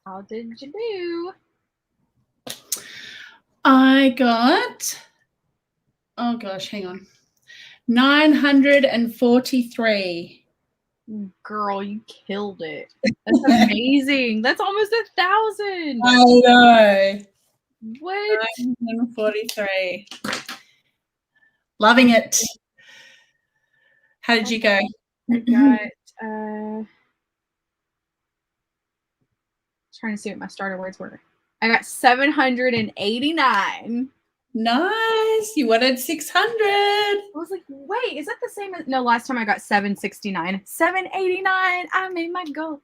Speaker 1: How did you do?
Speaker 2: I got, oh gosh, hang on, 943.
Speaker 1: Girl, you killed it. That's amazing. That's almost 1,000.
Speaker 2: I know.
Speaker 1: What?
Speaker 2: 943. Loving it. How did you go?
Speaker 1: I got trying to see what my starter words were. I got 789.
Speaker 2: Nice. You wanted 600.
Speaker 1: I was like, wait, is that the same as no, last time I got 769. 789. I made my goal.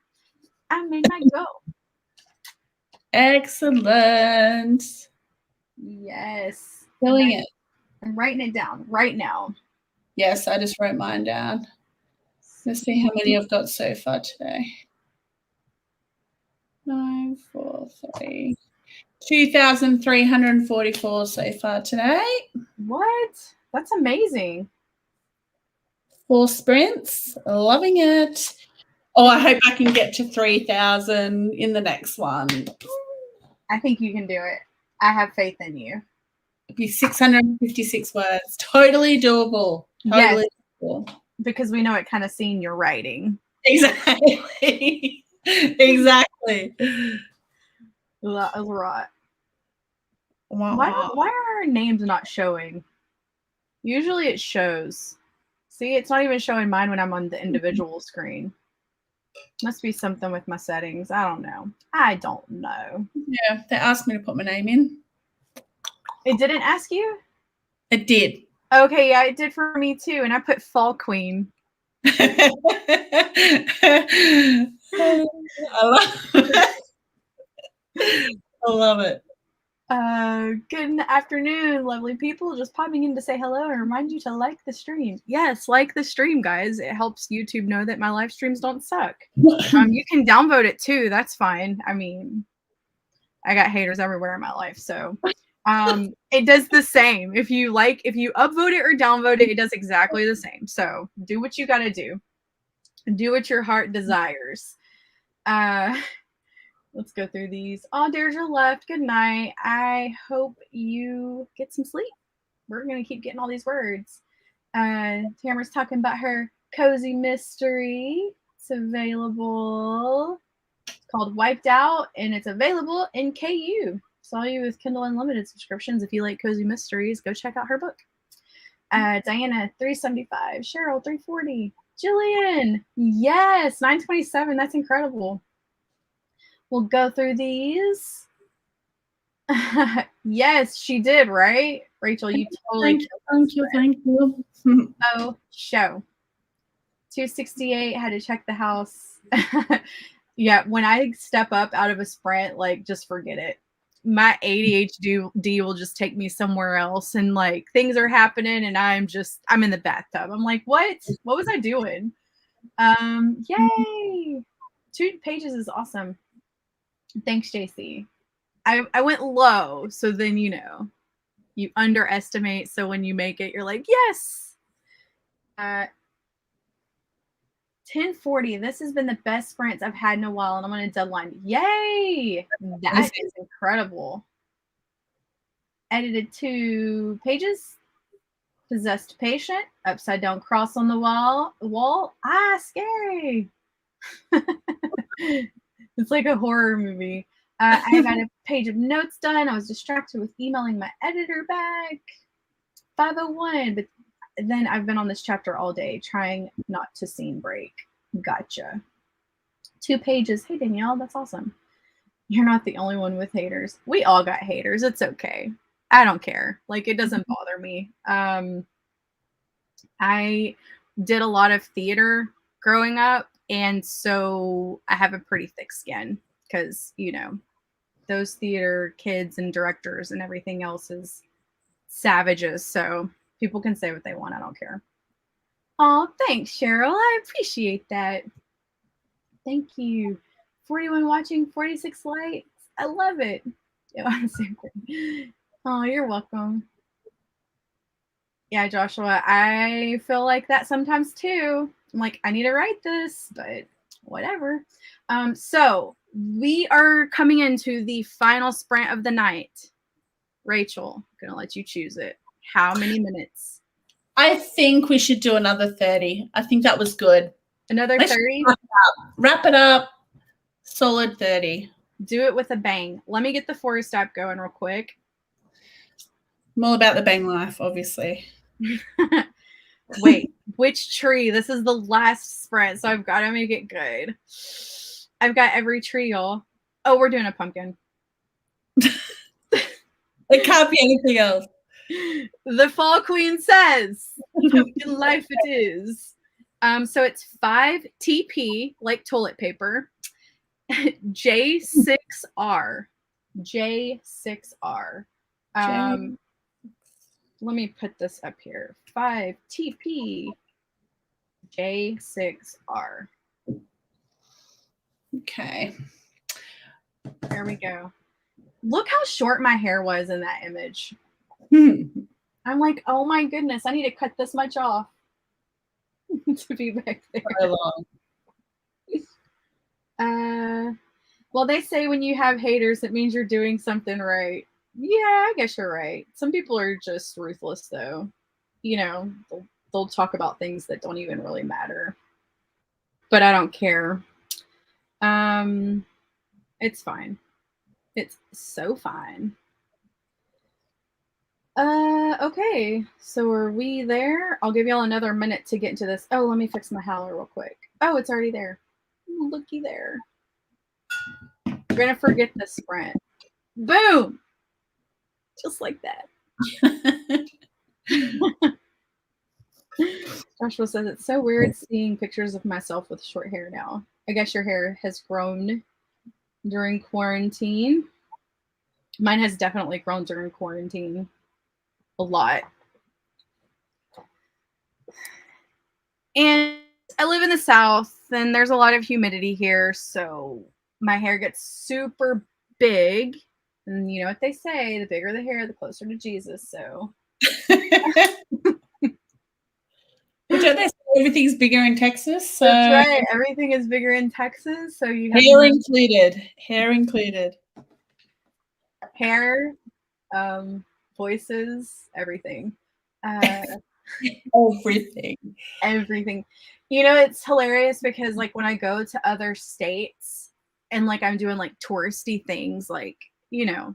Speaker 2: Excellent.
Speaker 1: Yes.
Speaker 2: Killing it.
Speaker 1: I'm writing it down right now.
Speaker 2: Yes, I just wrote mine down. Let's see how many I've got so far today. 943. 2,344 so far today.
Speaker 1: What? That's amazing.
Speaker 2: 4 sprints. Loving it. Oh, I hope I can get to 3,000 in the next one.
Speaker 1: I think you can do it. I have faith in you.
Speaker 2: It'd be 656 words. Totally doable. Totally doable.
Speaker 1: Because we know what kind of scene you're writing.
Speaker 2: Exactly. Exactly.
Speaker 1: That was right.
Speaker 2: Wow.
Speaker 1: Why are our names not showing? Usually it shows. See, it's not even showing mine when I'm on the individual screen. Must be something with my settings. I don't know.
Speaker 2: Yeah, they asked me to put my name in.
Speaker 1: It didn't ask you?
Speaker 2: It did.
Speaker 1: Okay, yeah, it did for me too. And I put Fall Queen.
Speaker 2: I love it.
Speaker 1: Good afternoon, lovely people. Just popping in to say hello and remind you to like the stream. Yes, like the stream, guys. It helps YouTube know that my live streams don't suck. You can downvote it too. That's fine. I mean, I got haters everywhere in my life, so it does the same. If you upvote it or downvote it, it does exactly the same. So do what you got to do. Do what your heart desires. Let's go through these. Oh, there's your left. Good night. I hope you get some sleep. We're going to keep getting all these words. Tamara's talking about her cozy mystery. It's available. It's called Wiped Out, and it's available in KU. So all you with Kindle Unlimited subscriptions, if you like cozy mysteries, go check out her book. Diana, 375. Cheryl, 340. Jillian, yes, 927. That's incredible. We'll go through these. Yes, she did, right? Rachel, you totally
Speaker 2: Thank you.
Speaker 1: Oh, show. 268, had to check the house. Yeah, when I step up out of a sprint, like, just forget it. My ADHD will just take me somewhere else, and like things are happening, and I'm in the bathtub. I'm like, what was I doing? Yay! 2 pages is awesome. Thanks, JC. I went low, so then you underestimate, so when you make it, you're like, yes. 1040. This has been the best sprints I've had in a while, and I'm on a deadline. Yay! That is incredible. Edited 2 pages. Possessed patient. Upside down cross on the wall. Ah, scary. It's like a horror movie. I got a page of notes done. I was distracted with emailing my editor back. 501. But then I've been on this chapter all day, trying not to scene break. Gotcha. 2 pages. Hey, Danielle, that's awesome. You're not the only one with haters. We all got haters. It's okay. I don't care. Like, it doesn't bother me. I did a lot of theater growing up, and so I have a pretty thick skin because, those theater kids and directors and everything else is savages. So people can say what they want. I don't care. Oh, thanks, Cheryl. I appreciate that. Thank you. 41 watching, 46 likes. I love it. Oh, you're welcome. Yeah, Joshua, I feel like that sometimes too. I'm like, I need to write this, but Whatever. So we are coming into the final sprint of the night. Rachel, I'm going to let you choose it. How many minutes?
Speaker 2: I think we should do another 30. I think that was good.
Speaker 1: Another 30?
Speaker 2: Wrap it up. Solid 30.
Speaker 1: Do it with a bang. Let me get the forest app going real quick.
Speaker 2: I'm all about the bang life, obviously.
Speaker 1: Wait, which tree? This is the last sprint, so I've got to make it good. I've got every tree, y'all. Oh, we're doing a pumpkin.
Speaker 2: It can't be anything else.
Speaker 1: The Fall Queen says, pumpkin life it is. So it's 5 TP, like toilet paper, J6R. J6R. Let me put this up here. 5 TP, J6R.
Speaker 2: Okay.
Speaker 1: There we go. Look how short my hair was in that image. I'm like, oh my goodness, I need to cut this much off to be back there. Well, they say when you have haters, it means you're doing something right. Yeah, I guess you're right. Some people are just ruthless, though. You know, they'll talk about things that don't even really matter. But I don't care. It's fine. It's so fine. Okay. So are we there? I'll give y'all another minute to get into this. Oh, let me fix my howler real quick. Oh, it's already there. Ooh, looky there. We're gonna forget the sprint. Boom! Just like that. Joshua says it's so weird seeing pictures of myself with short hair now. I guess your hair has grown during quarantine. Mine has definitely grown during quarantine. A lot. And I live in the South, and there's a lot of humidity here, so my hair gets super big. And you know what they say, the bigger the hair, the closer to Jesus, so.
Speaker 2: Well, don't they say everything's bigger in Texas? So
Speaker 1: that's right. Everything is bigger in Texas, so you have
Speaker 2: hair included. Hair included.
Speaker 1: Hair, voices, everything. Everything. You know, it's hilarious because like when I go to other states and like I'm doing like touristy things, like, you know,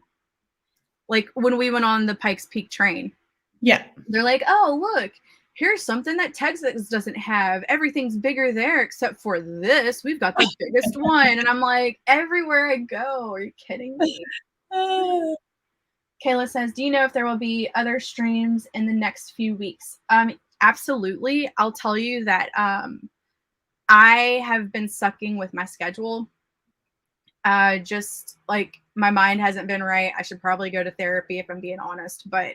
Speaker 1: like when we went on the Pikes Peak train.
Speaker 2: Yeah.
Speaker 1: They're like, oh, look, here's something that Texas doesn't have. Everything's bigger there except for this. We've got the biggest one. And I'm like, everywhere I go. Are you kidding me? Kayla says, do you know if there will be other streams in the next few weeks? Absolutely. I'll tell you that I have been sucking with my schedule. Just like my mind hasn't been right. I should probably go to therapy if I'm being honest. But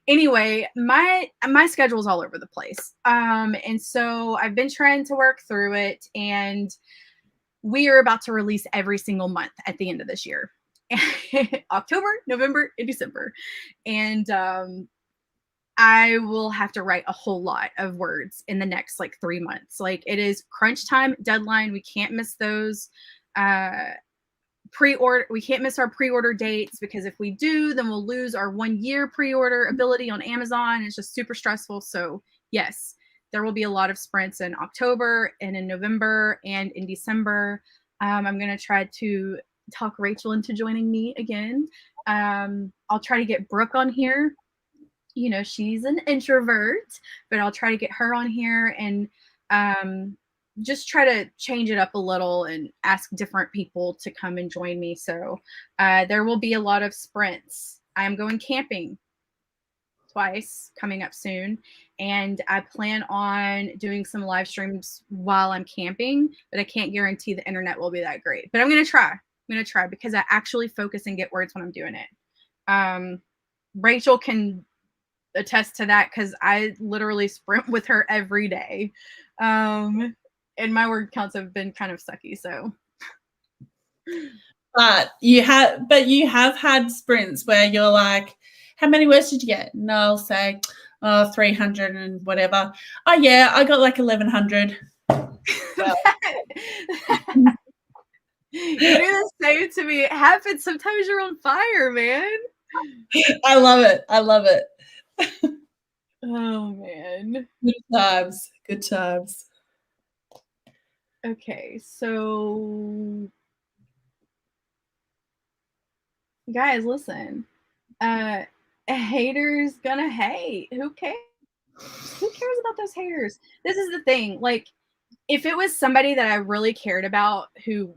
Speaker 1: anyway, my schedule's all over the place. And so I've been trying to work through it, and we are about to release every single month at the end of this year. October, November, and December. And I will have to write a whole lot of words in the next like 3 months. Like it is crunch time, deadline. We can't miss those. Pre-order, we can't miss our pre-order dates, because if we do, then we'll lose our 1 year pre-order ability on Amazon. It's just super stressful. So yes, there will be a lot of sprints in October and in November and in December. I'm going to try to talk Rachel into joining me again. I'll try to get Brooke on here. You know, she's an introvert, but I'll try to get her on here and just try to change it up a little and ask different people to come and join me. So there will be a lot of sprints. I'm going camping twice coming up soon, and I plan on doing some live streams while I'm camping, but I can't guarantee the internet will be that great. But I'm going to try. I'm going to try because I actually focus and get words when I'm doing it. Rachel can attest to that because I literally sprint with her every day. And my word counts have been kind of sucky, so.
Speaker 2: But you have had sprints where you're like, how many words did you get? And I'll say, 300 and whatever. Oh yeah, I got like 1100. Well,
Speaker 1: You do the same to me. It happens. Sometimes you're on fire, man.
Speaker 2: I love it. I love it.
Speaker 1: Oh, man.
Speaker 2: Good times. Good times.
Speaker 1: Okay, so guys, listen. Haters gonna hate. Who cares? Who cares about those haters? This is the thing. Like, if it was somebody that I really cared about who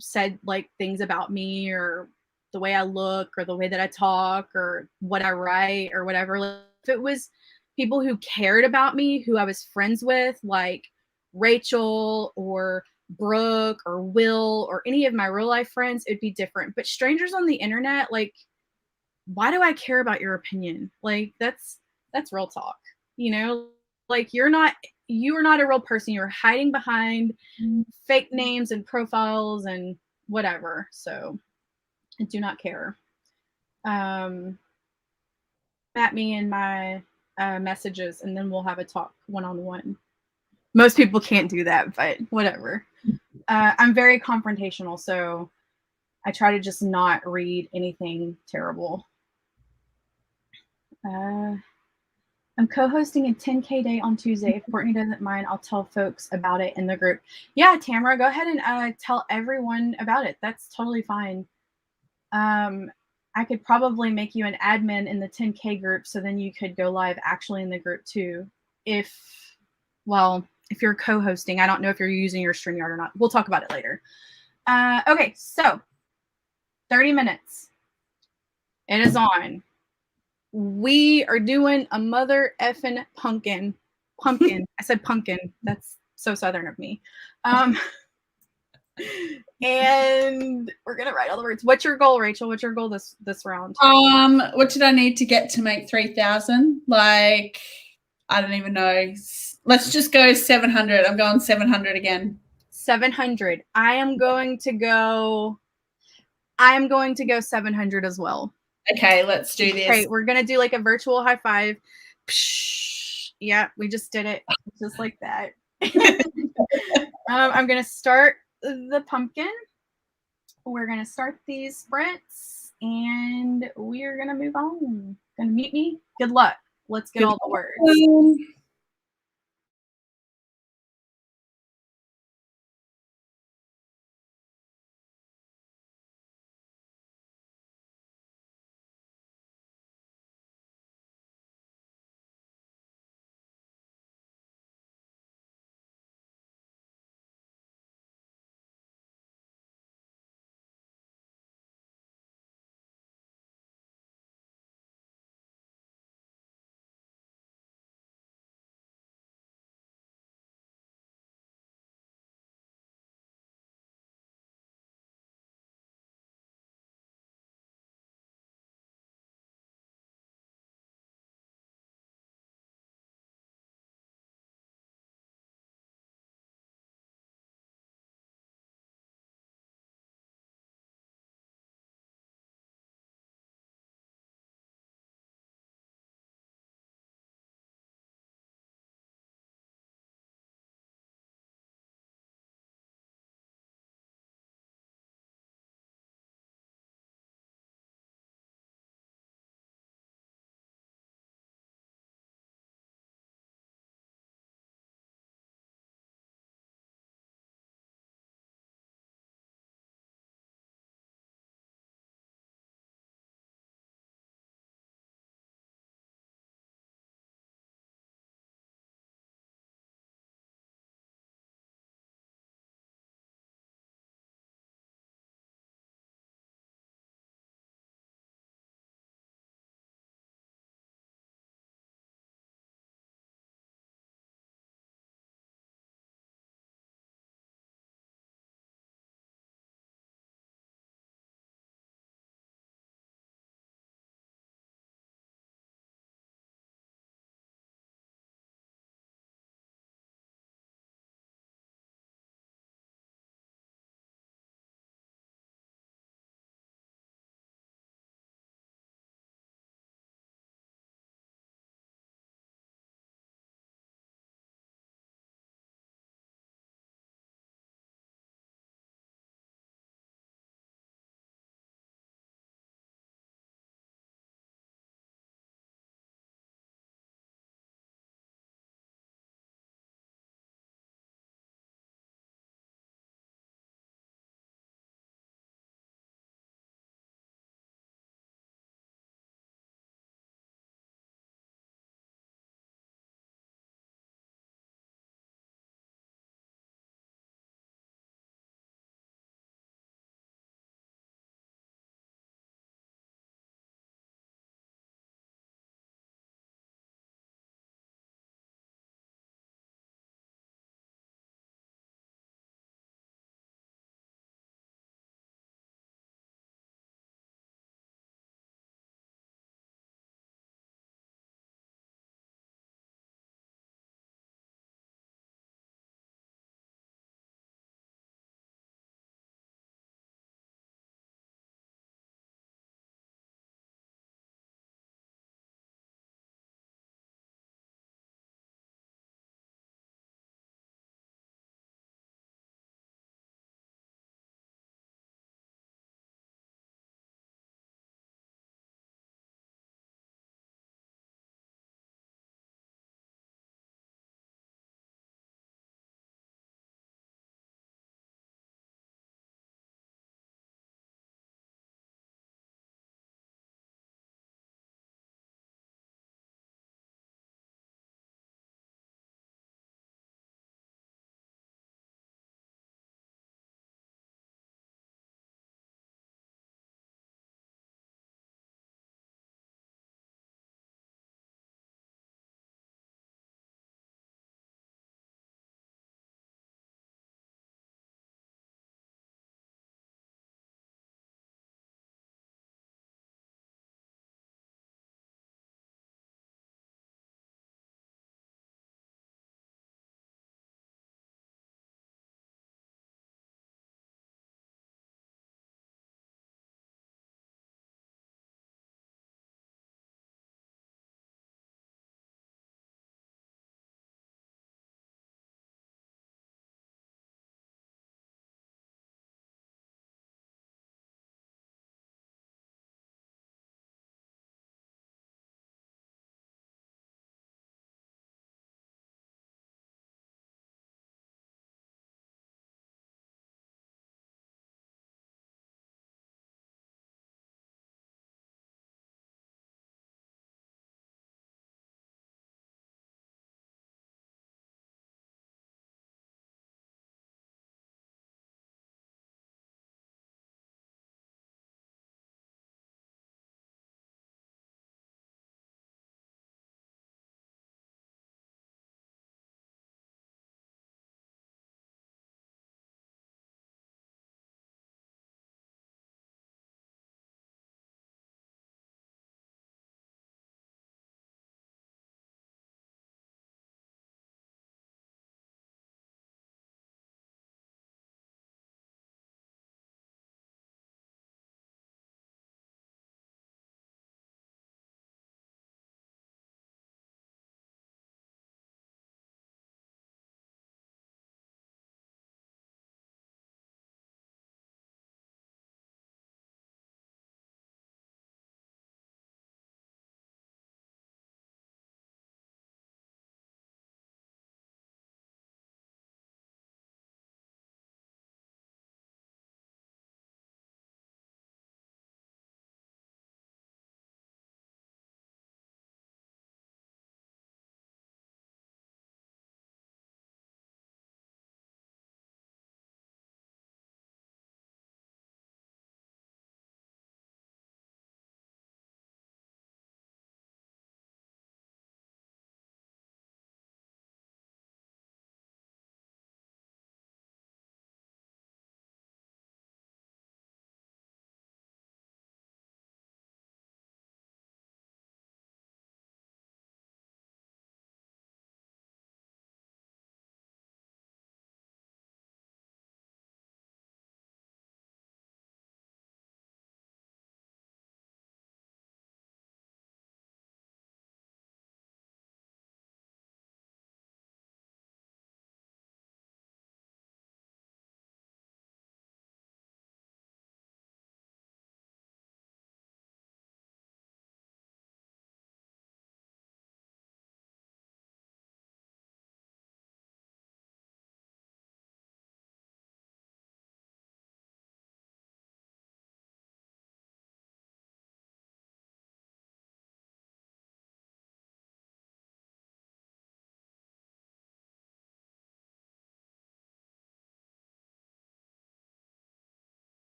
Speaker 1: said like things about me or the way I look or the way that I talk or what I write or whatever, like, if it was people who cared about me, who I was friends with, like Rachel or Brooke or Will or any of my real life friends, it'd be different. But strangers on the internet, like, why do I care about your opinion? Like, that's real talk. You know, like you are not a real person. You're hiding behind fake names and profiles and whatever. So I do not care. At me in my messages, and then we'll have a talk one on one. Most people can't do that, but whatever. I'm very confrontational, so I try to just not read anything terrible. I'm co-hosting a 10K day on Tuesday. If Courtney doesn't mind, I'll tell folks about it in the group. Yeah, Tamara, go ahead and tell everyone about it. That's totally fine. I could probably make you an admin in the 10K group, so then you could go live actually in the group too. If you're co-hosting, I don't know if you're using your StreamYard or not. We'll talk about it later. Okay, so 30 minutes. It is on. We are doing a mother effing pumpkin. Pumpkin. I said pumpkin. That's so southern of me. And we're gonna write all the words. What's your goal, Rachel? What's your goal this round?
Speaker 2: What did I need to get to make 3,000? Like, I don't even know. Let's just go 700. I'm going 700 again.
Speaker 1: 700. I am going to go 700 as well.
Speaker 2: Okay, let's do this.
Speaker 1: Okay, we're gonna do like a virtual high five. Psh, yeah, we just did it, just like that. I'm gonna start the pumpkin. We're gonna start these sprints, and we are gonna move on. Gonna meet me. Good luck. Let's get all the words.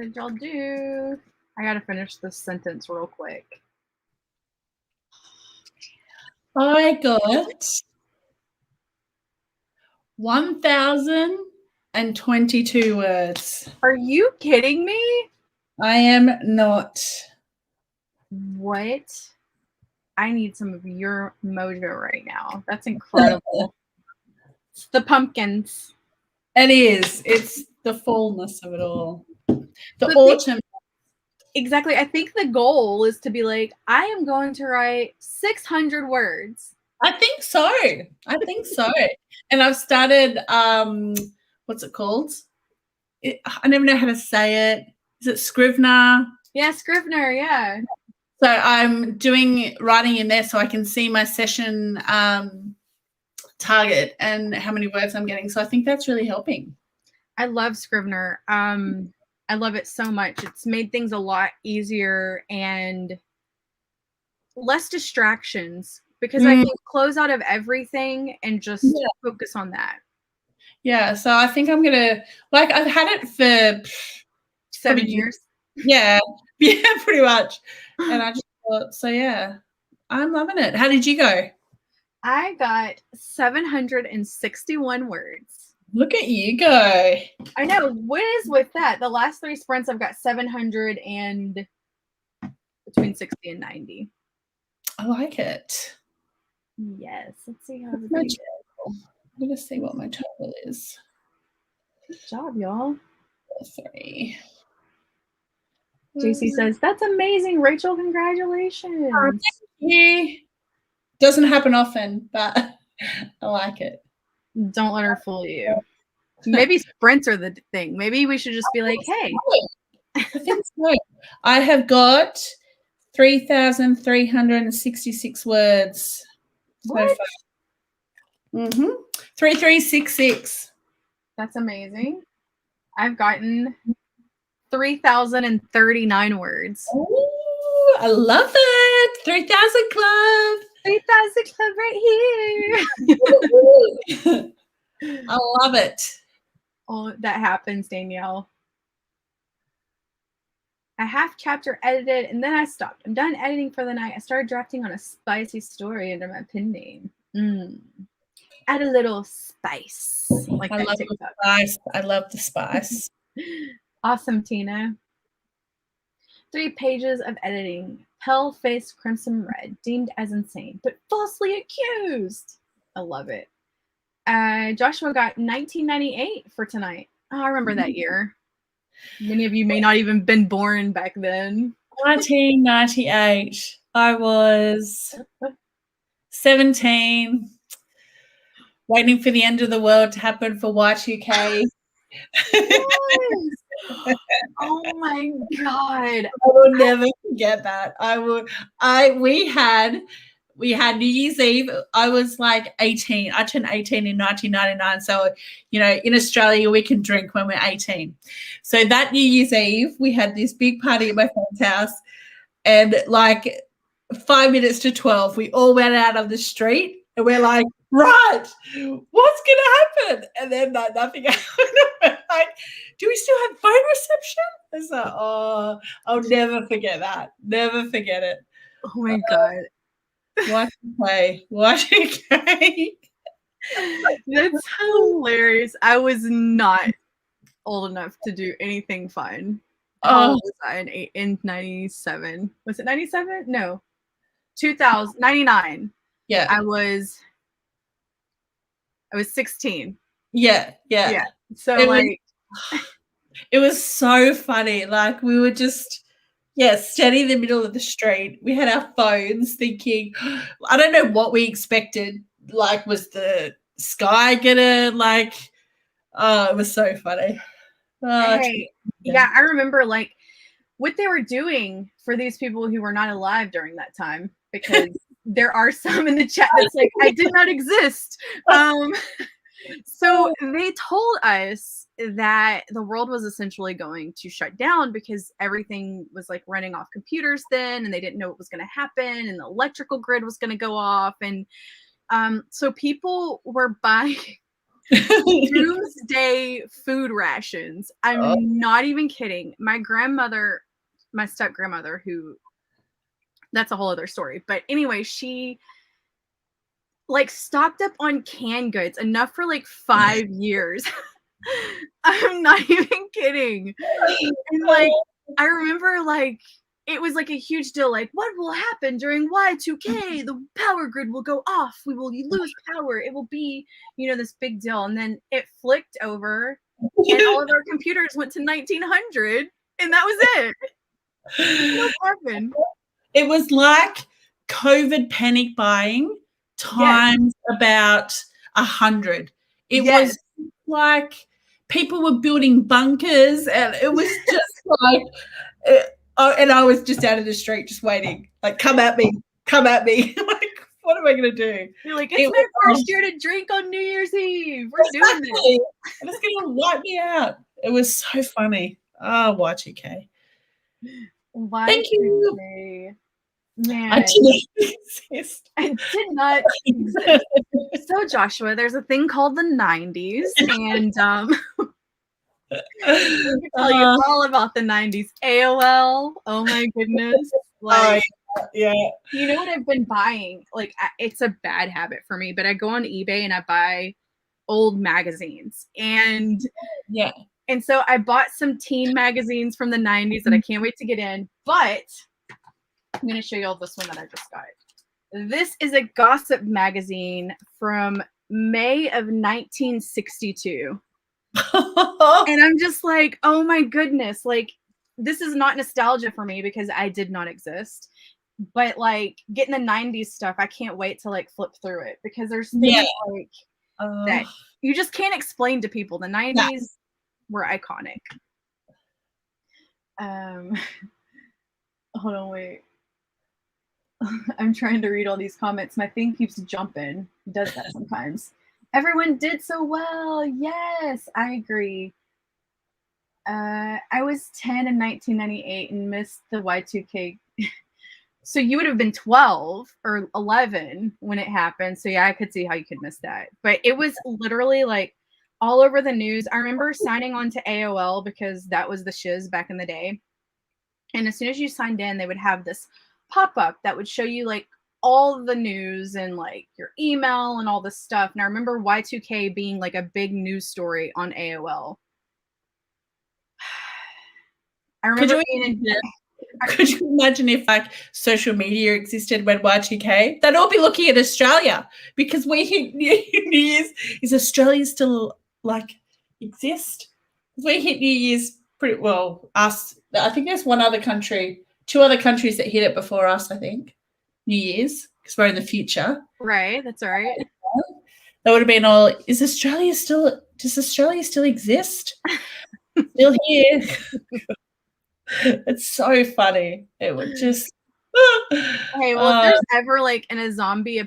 Speaker 1: did y'all do? I gotta finish this sentence real quick.
Speaker 2: I got 1,022 words.
Speaker 1: Are you kidding me?
Speaker 2: I am not.
Speaker 1: What? I need some of your mojo right now. That's incredible. It's the pumpkins.
Speaker 2: It is. It's the fullness of it all. The
Speaker 1: But
Speaker 2: autumn.
Speaker 1: Exactly. I think the goal is to be like, I am going to write 600 words.
Speaker 2: I think so. And I've started, what's it called? I never know how to say it. Is it Scrivener?
Speaker 1: Yeah, Scrivener, yeah.
Speaker 2: So I'm writing in there so I can see my session target and how many words I'm getting. So I think that's really helping.
Speaker 1: I love Scrivener. I love it so much. It's made things a lot easier and less distractions because I can close out of everything and just focus on that.
Speaker 2: Yeah, so I think I'm gonna I've had it for
Speaker 1: 7 years.
Speaker 2: Yeah, pretty much. And I just thought, so yeah, I'm loving it. How did you go?
Speaker 1: I got 761 words.
Speaker 2: Look at you go.
Speaker 1: I know. What is with that? The last 3 sprints I've got 700 and between 60 and 90.
Speaker 2: I like it.
Speaker 1: Yes. Let's see how
Speaker 2: I'm going to see what my total is.
Speaker 1: Good job, y'all.
Speaker 2: 3.
Speaker 1: JC says, that's amazing, Rachel. Congratulations.
Speaker 2: Oh, thank you. Doesn't happen often, but I like it.
Speaker 1: Don't let her fool you. Maybe sprints are the thing. Maybe we should just be like, hey.
Speaker 2: I think so. I have got 3,366 words so far. 3366.
Speaker 1: That's amazing. I've gotten 3,039 words.
Speaker 2: Ooh, I love it. 3,000 club.
Speaker 1: 3,000 club right here.
Speaker 2: I love it.
Speaker 1: Oh, that happens, Danielle. A half chapter edited, and then I stopped. I'm done editing for the night. I started drafting on a spicy story under my pen name. Add a little spice. Like
Speaker 2: I love the spice. I love the spice.
Speaker 1: Awesome, Tina. 3 pages of editing. Pale-faced crimson red, deemed as insane, but falsely accused. I love it. Joshua got 1998 for tonight. Oh, I remember that year. Many of you may not even been born back then.
Speaker 2: 1998. I was 17, waiting for the end of the world to happen for Y2K.
Speaker 1: Yes. Oh my God.
Speaker 2: I will never forget that. We had New Year's Eve. I was like 18. I turned 18 in 1999. So, in Australia, we can drink when we're 18. So that New Year's Eve, we had this big party at my friend's house. And like 5 minutes to 12, we all went out on the street and we're like, right, what's going to happen? And then nothing happened. Like, do we still have phone reception? It's like, oh, I'll never forget that. Never forget it.
Speaker 1: Oh my God.
Speaker 2: Y2K.
Speaker 1: That's hilarious. I was not old enough to do anything fun. How old was I in 97? Was it 97? No. 2000, 99.
Speaker 2: Yeah.
Speaker 1: I was 16.
Speaker 2: Yeah.
Speaker 1: So
Speaker 2: it was so funny. Like we were just standing in the middle of the street. We had our phones thinking, I don't know what we expected. Like, was the sky gonna it was so funny.
Speaker 1: Yeah, I remember like what they were doing for these people who were not alive during that time, because there are some in the chat that's like, I did not exist. So they told us that the world was essentially going to shut down because everything was like running off computers then, and they didn't know what was going to happen, and the electrical grid was going to go off. And so people were buying Doomsday food rations. I'm not even kidding. My grandmother, my step grandmother, who that's a whole other story. But anyway, she like stocked up on canned goods enough for like 5 years. I'm not even kidding. And like I remember like it was like a huge deal. Like, what will happen during Y2K? The power grid will go off. We will lose power. It will be, this big deal. And then it flicked over, and all of our computers went to 1900, and that was it. What happened?
Speaker 2: It was like COVID panic buying times about 100. It was like people were building bunkers, and it was just like, and I was just out of the street just waiting, like, come at me. Like, what am I going to do?
Speaker 1: You're like, it's my first year to drink on New Year's Eve. We're doing this.
Speaker 2: And it's going to wipe me out. It was so funny. Oh, Y2K. Thank you.
Speaker 1: Man,
Speaker 2: I did not exist.
Speaker 1: I did not exist. So, Joshua, there's a thing called the 90s, and I can tell you all about the 90s. AOL. Oh my goodness. Like,
Speaker 2: yeah.
Speaker 1: You know what I've been buying? Like, it's a bad habit for me, but I go on eBay and I buy old magazines. And and so I bought some teen magazines from the 90s that I can't wait to get in. But I'm going to show you all this one that I just got. This is a gossip magazine from May of 1962. And I'm just like, oh my goodness. Like, this is not nostalgia for me because I did not exist. But like getting the 90s stuff, I can't wait to like flip through it because there's things like that you just can't explain to people. The 90s were iconic. Hold on, wait. I'm trying to read all these comments. My thing keeps jumping. It does that sometimes. Everyone did so well. Yes, I agree. I was 10 in 1998 and missed the Y2K. So you would have been 12 or 11 when it happened. So yeah, I could see how you could miss that. But it was literally like all over the news. I remember signing on to AOL because that was the shiz back in the day. And as soon as you signed in, they would have this pop-up that would show you like all the news and like your email and all this stuff. And I remember Y2K being like a big news story on AOL. I remember
Speaker 2: could you imagine if like social media existed when Y2K? They'd all be looking at Australia because we hit New Year's. Is Australia still like exist? We hit New Year's pretty well. Us, I think there's one other country, two other countries that hit it before us. I think New Year's because we're in the future.
Speaker 1: Right, that's right.
Speaker 2: That would have been all. Does Australia still exist? Still here. It's so funny. It would just.
Speaker 1: Hey, well, if there's ever like a zombie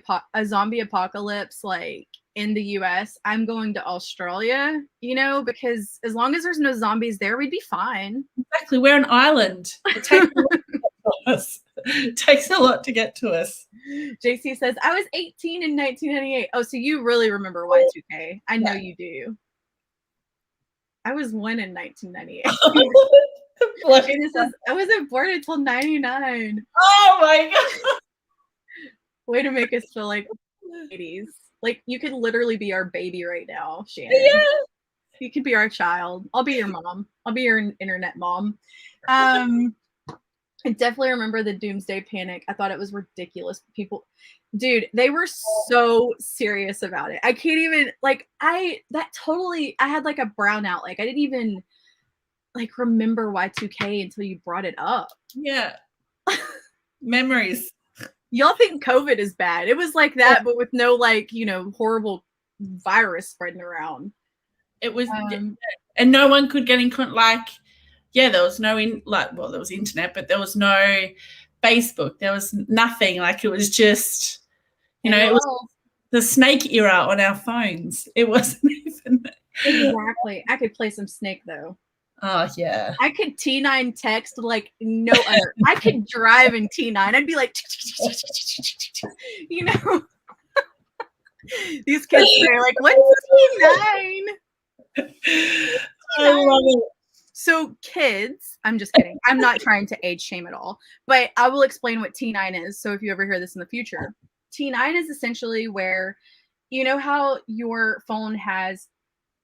Speaker 1: apocalypse, like in the U.S., I'm going to Australia. Because as long as there's no zombies there, we'd be fine.
Speaker 2: Exactly, we're an island. It takes a lot to get to us.
Speaker 1: JC says, I was 18 in 1998. Oh, so you really remember Y2K? I know you do. I was 1 in 1998. It says, I wasn't born until 99.
Speaker 2: Oh my god.
Speaker 1: Way to make us feel like 80s. Like you could literally be our baby right now, Shannon.
Speaker 2: Yeah.
Speaker 1: You could be our child. I'll be your mom. I'll be your internet mom. I definitely remember the Doomsday Panic. I thought it was ridiculous. People, dude, they were so serious about it. I can't even I had like a brownout. Like I didn't even like remember Y2K until you brought it up.
Speaker 2: Yeah. Memories.
Speaker 1: Y'all think COVID is bad. It was like that, but with no horrible virus spreading around.
Speaker 2: It was and no one could get in contact. There was no there was internet, but there was no Facebook. There was nothing. Like it was just, it was the Snake era on our phones. It wasn't even
Speaker 1: exactly. I could play some Snake though.
Speaker 2: Oh yeah.
Speaker 1: I could T9 text like no other. I could drive in T9. I'd be like, These kids are like, what's T9?
Speaker 2: I love it.
Speaker 1: So kids, I'm just kidding. I'm not trying to age shame at all, but I will explain what T9 is. So if you ever hear this in the future, T9 is essentially where, you know how your phone has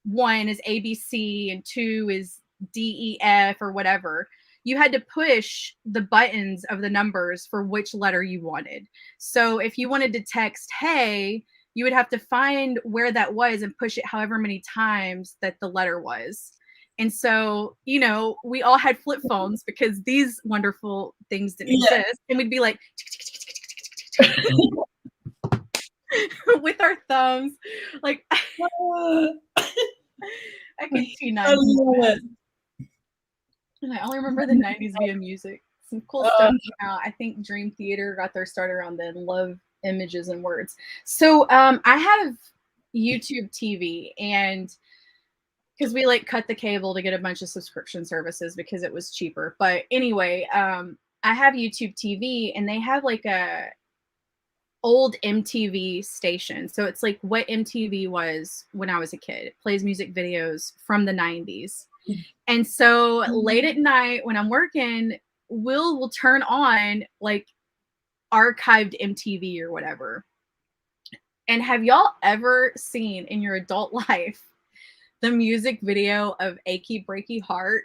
Speaker 1: one is ABC and two is DEF or whatever. You had to push the buttons of the numbers for which letter you wanted. So if you wanted to text, hey, you would have to find where that was and push it however many times that the letter was. And so, you know, we all had flip phones because these wonderful things didn't exist. And we'd be like, with our thumbs, like, I can T9. I love it. And I only remember the 90s via music. Some cool stuff came out. I think Dream Theater got their start around then. Love images and words. So I have YouTube TV, and because we like cut the cable to get a bunch of subscription services because it was cheaper. But anyway, I have YouTube TV, and they have like a old MTV station. So it's like what MTV was when I was a kid. It plays music videos from the 90s. And so late at night when I'm working, will turn on like archived MTV or whatever. And have y'all ever seen in your adult life the music video of Achy Breaky Heart?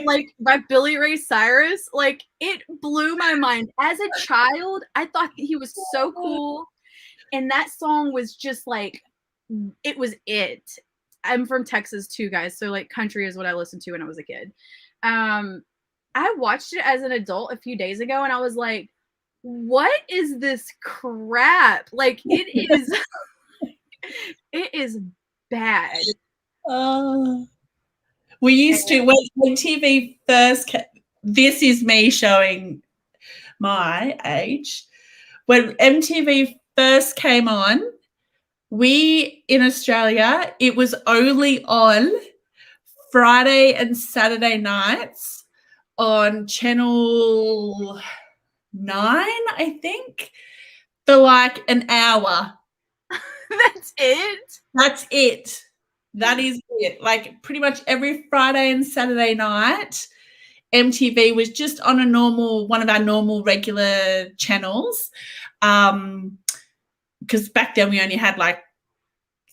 Speaker 1: Like by Billy Ray Cyrus? Like it blew my mind. As a child, I thought that he was so cool. And that song was just like, it was it. I'm from Texas too, guys. So like country is what I listened to when I was a kid. I watched it as an adult a few days ago and I was like, what is this crap? Like it is, it is bad.
Speaker 2: We used to, when TV first came, this is me showing my age. When MTV first came on, we in Australia, it was only on Friday and Saturday nights on Channel 9, I think, for like an hour.
Speaker 1: That's it?
Speaker 2: That's it. That is it. Like pretty much every Friday and Saturday night, MTV was just on a normal, one of our normal regular channels. Because back then we only had like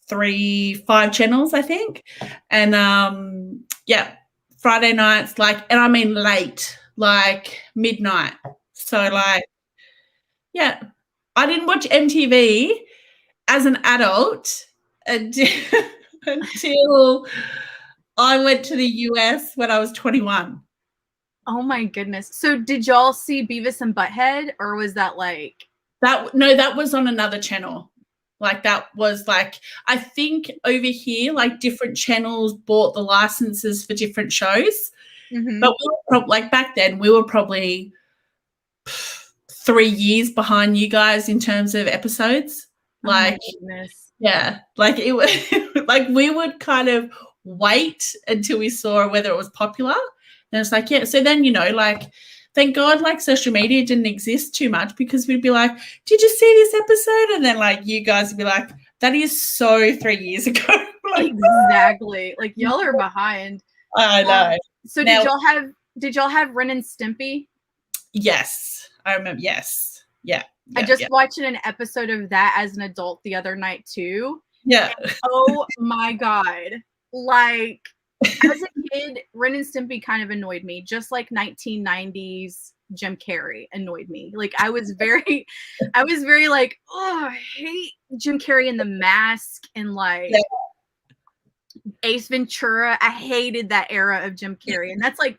Speaker 2: 5 channels, I think. And yeah, Friday nights, like, and I mean late, like midnight. So like, yeah, I didn't watch MTV as an adult until I went to the US when I was 21.
Speaker 1: Oh my goodness. So did y'all see Beavis and Butthead, or was that like
Speaker 2: that? No, that was on another channel. Like that was like, I think over here, like different channels bought the licenses for different shows. Mm-hmm. But we were like back then, we were probably 3 years behind you guys in terms of episodes. Like, yeah, like it was like we would kind of wait until we saw whether it was popular. And it's like, yeah. So then, you know, like, thank God, like social media didn't exist too much because we'd be like, did you see this episode? And then like you guys would be like, that is so 3 years ago.
Speaker 1: Like, exactly. Like y'all are behind.
Speaker 2: I know.
Speaker 1: So now, did y'all have Ren and Stimpy?
Speaker 2: Yes, I remember. Yes. Yeah.
Speaker 1: I just watched an episode of that as an adult the other night too.
Speaker 2: Yeah.
Speaker 1: And, oh my God. Like as a kid, Ren and Stimpy kind of annoyed me, just like 1990s Jim Carrey annoyed me. Like I was very like, oh, I hate Jim Carrey and The Mask and like Ace Ventura. I hated that era of Jim Carrey, and that's like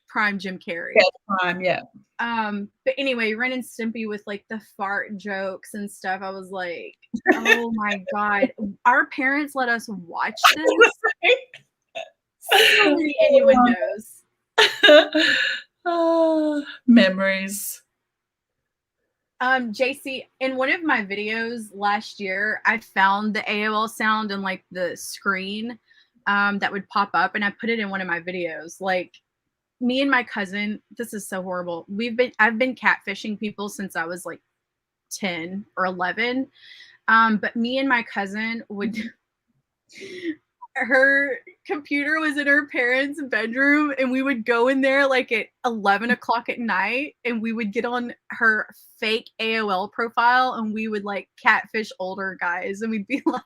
Speaker 1: prime Jim Carrey.
Speaker 2: Yeah, prime, yeah.
Speaker 1: But anyway, Ren and Stimpy with like the fart jokes and stuff. I was like, oh my God, our parents let us watch this. So many innuendos.
Speaker 2: Oh, memories.
Speaker 1: JC, in one of my videos last year, I found the AOL sound and like the screen that would pop up, and I put it in one of my videos. Like me and my cousin, this is so horrible. I've been catfishing people since I was like 10 or 11. But me and my cousin would, her computer was in her parents' bedroom, and we would go in there like at 11 o'clock at night, and we would get on her fake AOL profile, and we would like catfish older guys, and we'd be like,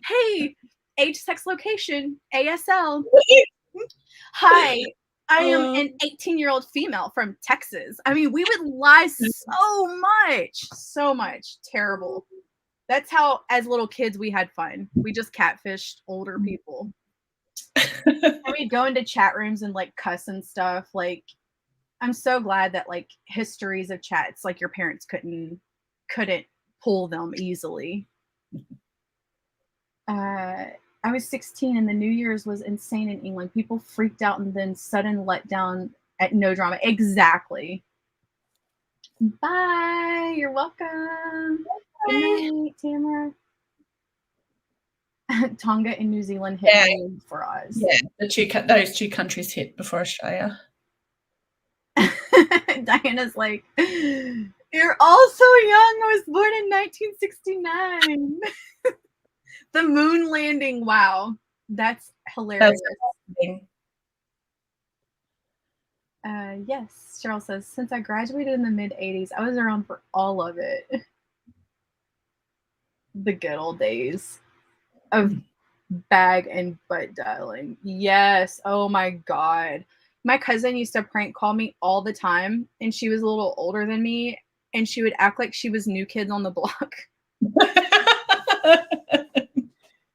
Speaker 1: hey, age, sex, location, ASL. Hi, I am an 18-year-old female from Texas. I mean, we would lie so much. Terrible. That's how, as little kids, we had fun. We just catfished older people. And we'd go into chat rooms and like cuss and stuff. Like, I'm so glad that like histories of chats, like your parents couldn't pull them easily. I was 16 and the New Year's was insane in England. People freaked out and then sudden letdown at no drama. Exactly. Bye. You're welcome. Bye. Good night, Tamara. Tonga and New Zealand hit for us.
Speaker 2: Yeah, those two countries hit before Australia.
Speaker 1: Diana's like, you're all so young. I was born in 1969. The moon landing. Wow. That's hilarious. Yes, Cheryl says, since I graduated in the mid-'80s, I was around for all of it. The good old days of bag and butt dialing. Yes. Oh my God. My cousin used to prank call me all the time, and she was a little older than me, and she would act like she was New Kids on the Block.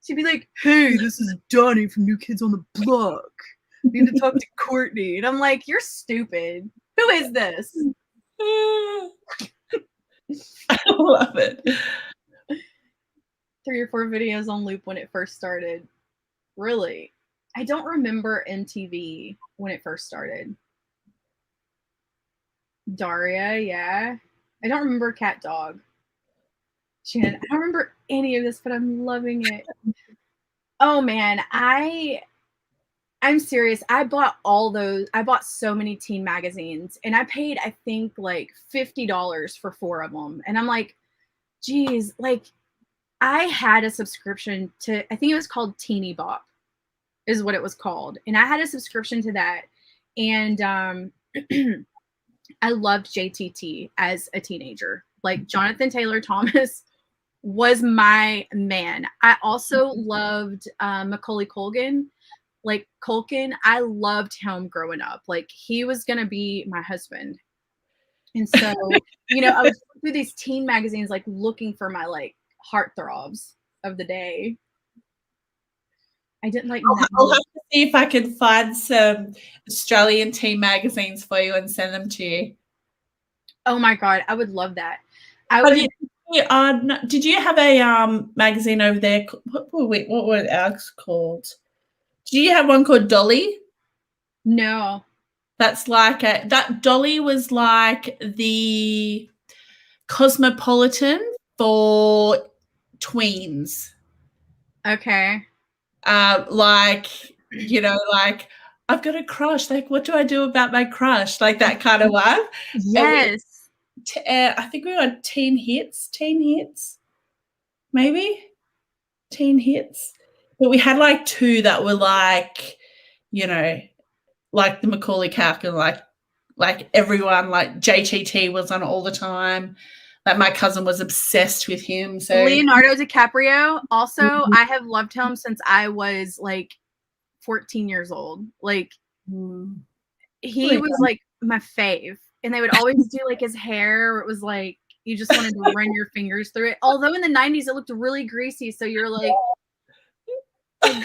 Speaker 1: She'd be like, hey, this is Donnie from New Kids on the Block. Need to talk to Courtney. And I'm like, you're stupid. Who is this?
Speaker 2: I love it.
Speaker 1: 3 or 4 videos on loop when it first started. Really? I don't remember MTV when it first started. Daria, yeah. I don't remember Cat Dog. Shannon, I don't remember any of this, but I'm loving it. Oh man, I'm serious. I bought so many teen magazines, and I paid, I think, like $50 for 4 of them. And I'm like, geez, like I had a subscription to, I think it was called Teeny Bop is what it was called. And I had a subscription to that. And I loved JTT as a teenager. Like Jonathan Taylor Thomas was my man. I also loved Macaulay Culkin. Like Culkin, I loved him growing up. Like he was going to be my husband. And so, you know, I was through these teen magazines, like looking for my like heartthrobs of the day. I didn't like.
Speaker 2: I'll have to see if I can find some Australian teen magazines for you and send them to you.
Speaker 1: Oh my God, I would love that.
Speaker 2: Did you have a magazine over there? What were ours called? Do you have one called Dolly?
Speaker 1: No.
Speaker 2: That's like that Dolly was like the Cosmopolitan for tweens.
Speaker 1: Okay.
Speaker 2: Like, you know, like I've got a crush. Like, what do I do about my crush? Like that kind of one.
Speaker 1: Yes.
Speaker 2: I think we were teen hits, maybe teen hits. But we had like 2 that were like, you know, like the Macaulay Culkin, like everyone, like JTT was on all the time. Like my cousin was obsessed with him. So
Speaker 1: Leonardo DiCaprio, also, I have loved him since I was like 14 years old. Like he was like my fave. And they would always do like his hair. It was like you just wanted to run your fingers through it. Although in the 90s it looked really greasy. So you're like,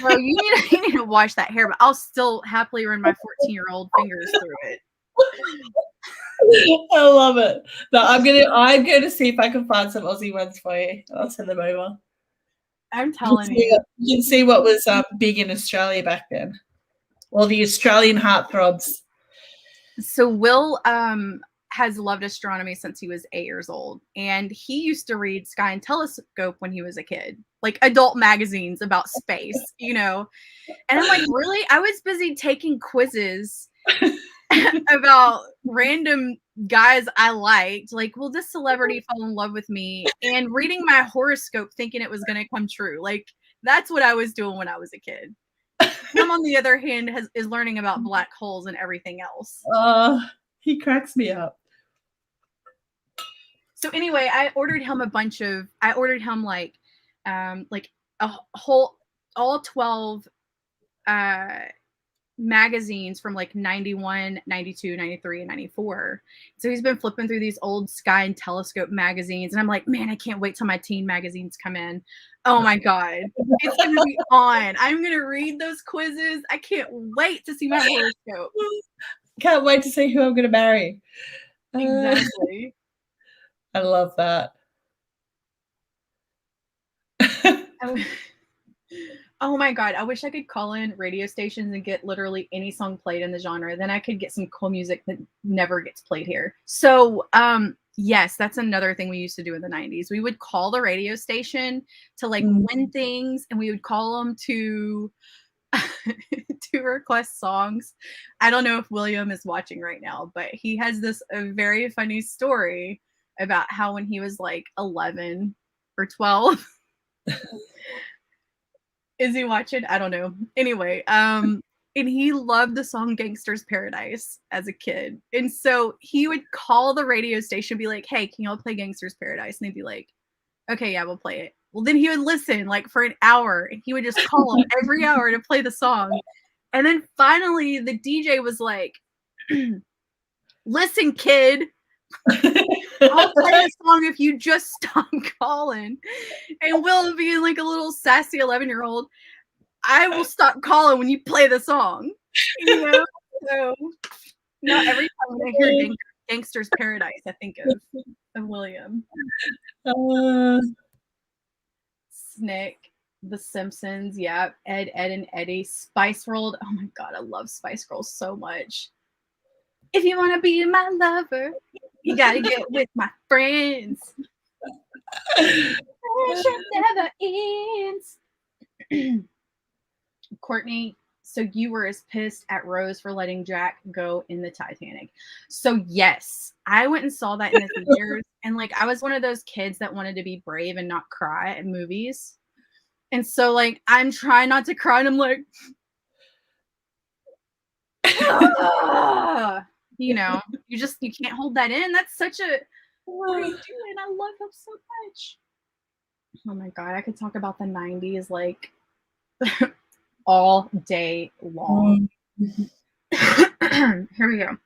Speaker 1: bro, you need to wash that hair, but I'll still happily run my 14-year-old fingers through it.
Speaker 2: I love it. No, I'm gonna see if I can find some Aussie ones for you. I'll send them over.
Speaker 1: I'm telling you.
Speaker 2: You can see what was big in Australia back then. Or the Australian heartthrobs.
Speaker 1: So Will has loved astronomy since he was 8 years old, and he used to read Sky and Telescope when he was a kid, like adult magazines about space, you know. And I'm like, really? I was busy taking quizzes about random guys I liked. Like, will this celebrity fall in love with me? And reading my horoscope thinking it was going to come true. Like, that's what I was doing when I was a kid. Him, on the other hand, is learning about black holes and everything else.
Speaker 2: He cracks me up.
Speaker 1: So anyway, I ordered him like a whole, all 12 magazines from like 91, 92, 93, and 94. So he's been flipping through these old Sky and Telescope magazines. And I'm like, man, I can't wait till my teen magazines come in. Oh my God. It's going to be on. I'm going to read those quizzes. I can't wait to see my horoscope.
Speaker 2: Can't wait to see who I'm going to marry.
Speaker 1: Exactly.
Speaker 2: I love that.
Speaker 1: Oh my God. I wish I could call in radio stations and get literally any song played in the genre. Then I could get some cool music that never gets played here. So, yes, that's another thing we used to do in the 90s. We would call the radio station to like win things, and we would call them to to request songs. I don't know if William is watching right now, but he has this a very funny story about how when he was like 11 or 12. Is he watching? I don't know. Anyway, and he loved the song Gangster's Paradise as a kid. And so he would call the radio station, be like, hey, can y'all play Gangster's Paradise? And they'd be like, okay, yeah, we'll play it. Well, then he would listen like for an hour, and he would just call them every hour to play the song. And then finally the DJ was like, listen, kid, I'll play the song if you just stop calling. And Will, being like a little sassy 11-year-old, I will stop calling when you play the song. You know? So not every time I hear Gangster's Paradise, I think of William. Snick, The Simpsons, yeah, Ed, and Eddie, Spice World. Oh my God, I love Spice Girls so much. If you want to be my lover, you gotta get with my friends. Friendship never ends. Courtney, so you were as pissed at Rose for letting Jack go in the Titanic. So yes, I went and saw that in the theaters, and like I was one of those kids that wanted to be brave and not cry at movies. And so like I'm trying not to cry, and I'm like, you know, you can't hold that in. That's such a, what are you doing? I love him so much. Oh my God, I could talk about the 90s like all day long. Here we go.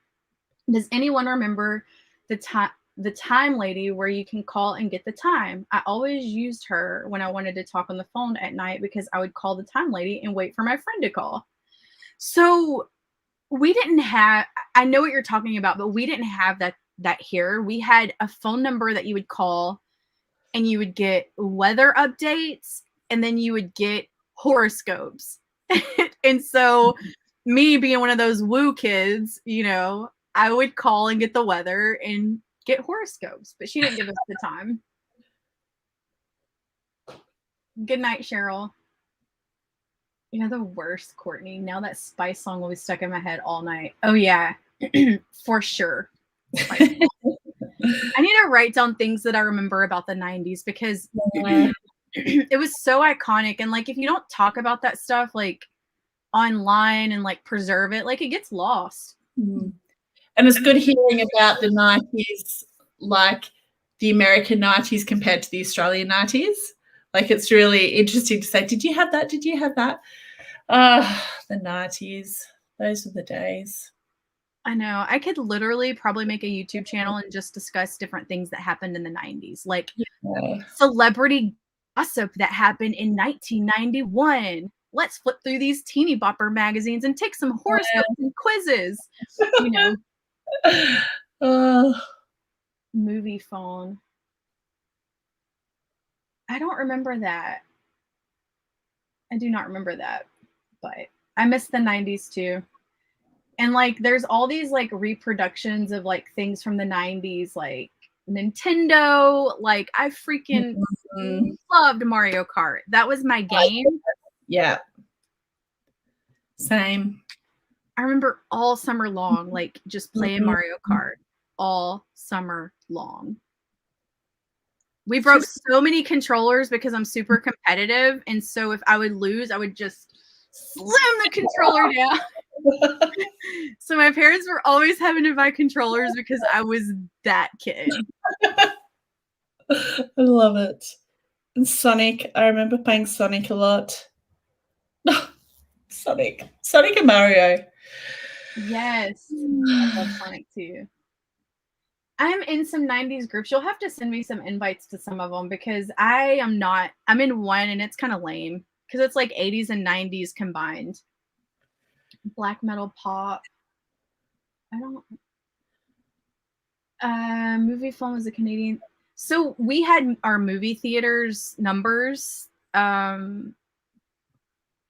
Speaker 1: Does anyone remember the time lady where you can call and get the time? I always used her when I wanted to talk on the phone at night because I would call the time lady and wait for my friend to call. So we didn't have, I know what you're talking about, but we didn't have that here. We had a phone number that you would call and you would get weather updates, and then you would get horoscopes. And so me being one of those woo kids, you know, I would call and get the weather and get horoscopes, but she didn't give us the time. Good night, Cheryl. You're the worst, Courtney. Now that Spice song will be stuck in my head all night. Oh yeah, for sure. I need to write down things that I remember about the 90s because it was so iconic. And like, if you don't talk about that stuff like online and like preserve it, like it gets lost.
Speaker 2: And it's good hearing about the 90s, like the American 90s compared to the Australian 90s. Like, it's really interesting to say, did you have that? Did you have that? The 90s. Those were the days.
Speaker 1: I know. I could literally probably make a YouTube channel and just discuss different things that happened in the 90s. Like celebrity gossip that happened in 1991. Let's flip through these teeny bopper magazines and take some horoscopes and quizzes. You know. Movie phone. I don't remember that. I do not remember that. But I miss the 90s too. And like there's all these like reproductions of like things from the 90s, like Nintendo. Like I freaking loved Mario Kart. That was my game.
Speaker 2: Yeah. Same.
Speaker 1: I remember all summer long, like just playing
Speaker 2: Mhm.
Speaker 1: Mario Kart all summer long. We broke so many controllers because I'm super competitive, and so if I would lose, I would just slam the controller down. So my parents were always having to buy controllers because I was that kid.
Speaker 2: I love it. And Sonic, I remember playing Sonic a lot. Sonic and Mario.
Speaker 1: Yes, I love Sonic too. I'm in some 90s groups. You'll have to send me some invites to some of them because I am not. I'm in one and it's kind of lame because it's like 80s and 90s combined. Black metal pop. I don't. Movie film is a Canadian. So we had our movie theaters numbers.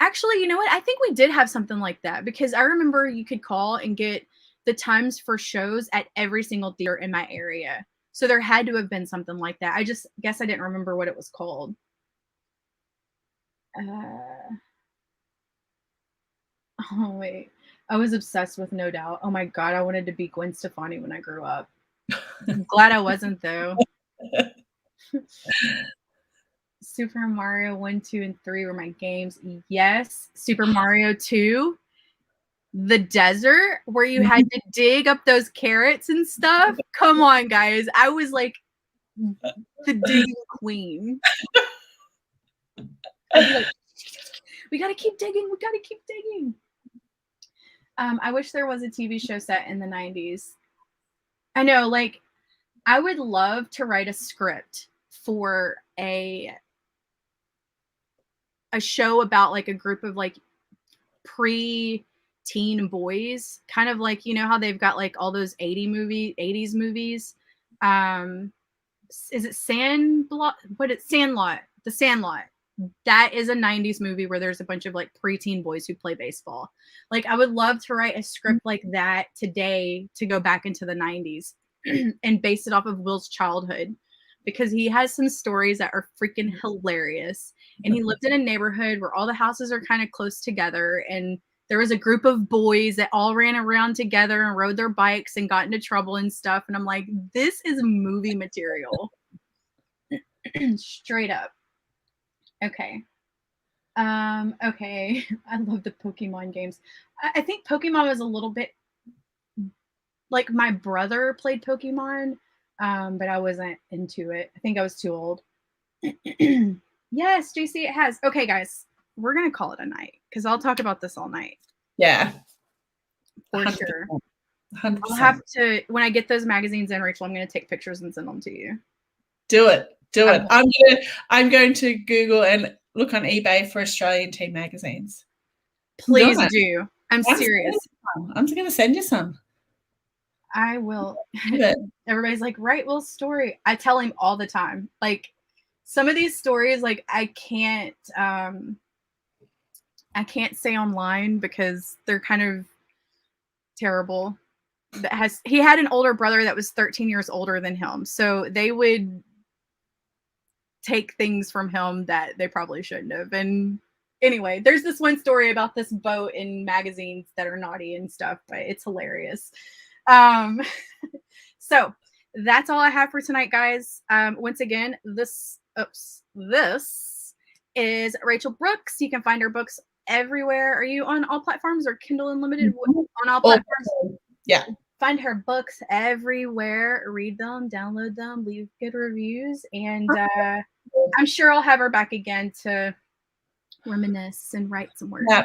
Speaker 1: Actually, you know what? I think we did have something like that because I remember you could call and get the times for shows at every single theater in my area. So there had to have been something like that. I just guess I didn't remember what it was called. Oh wait. I was obsessed with No Doubt. Oh my god, I wanted to be Gwen Stefani when I grew up. I'm glad I wasn't though. Super Mario 1, 2, and 3 were my games. Yes. Super Mario 2. The desert where you had to dig up those carrots and stuff. Come on, guys. I was like the digging queen. I'd be like, we gotta keep digging. We gotta keep digging. I wish there was a TV show set in the 90s. I know, like, I would love to write a script for a show about like a group of like pre-teen boys, kind of like, you know how they've got like all those 80s movies. Is it Sandlot? Sandlot? The Sandlot. That is a 90s movie where there's a bunch of like preteen boys who play baseball. Like I would love to write a script like that today to go back into the 90s and base it off of Will's childhood because he has some stories that are freaking hilarious. And he lived in a neighborhood where all the houses are kind of close together and there was a group of boys that all ran around together and rode their bikes and got into trouble and stuff. And I'm like, this is movie material. Straight up. Okay. Okay. I love the Pokemon games. I think Pokemon was a little bit like my brother played Pokemon, but I wasn't into it. I think I was too old. Yes, JC, it has. Okay, guys, we're gonna call it a night because I'll talk about this all night.
Speaker 2: Yeah.
Speaker 1: For
Speaker 2: 100%.
Speaker 1: sure.
Speaker 2: 100%.
Speaker 1: I'll have to when I get those magazines in, Rachel, I'm gonna take pictures and send them to you.
Speaker 2: Do it. I'm going to Google and look on eBay for Australian teen magazines.
Speaker 1: Please do. I'm serious.
Speaker 2: I'm just gonna send you some.
Speaker 1: I will. Everybody's like, write Will's story. I tell him all the time. Like some of these stories, like I can't say online because they're kind of terrible. He had an older brother that was 13 years older than him. So they would take things from him that they probably shouldn't have. And anyway, there's this one story about this boat in magazines that are naughty and stuff, but it's hilarious. So that's all I have for tonight, guys. Once again, this is Rachel Brooks. You can find her books everywhere. Are you on all platforms or Kindle Unlimited? On all platforms?
Speaker 2: Yeah.
Speaker 1: Find her books everywhere. Read them, download them, leave good reviews, and I'm sure I'll have her back again to reminisce and write some words.
Speaker 2: Yeah.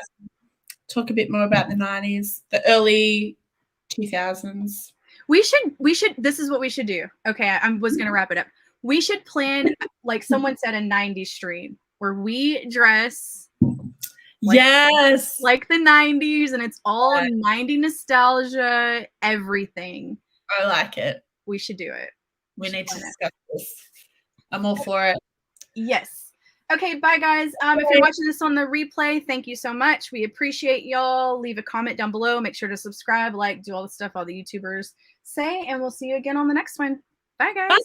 Speaker 2: Talk a bit more about the 90s, the early 2000s.
Speaker 1: We should. This is what we should do. Okay, I was gonna wrap it up. We should plan, like someone said, a 90s stream where we dress like, like the 90s and it's all 90 nostalgia, everything.
Speaker 2: I like it.
Speaker 1: We should do it.
Speaker 2: We need to discuss this. I'm all for it.
Speaker 1: Yes. Okay, bye guys. If you're watching this on the replay, thank you so much. We appreciate y'all. Leave a comment down below. Make sure to subscribe, like, do all the stuff all the YouTubers say, and we'll see you again on the next one. Bye guys.
Speaker 2: Bye.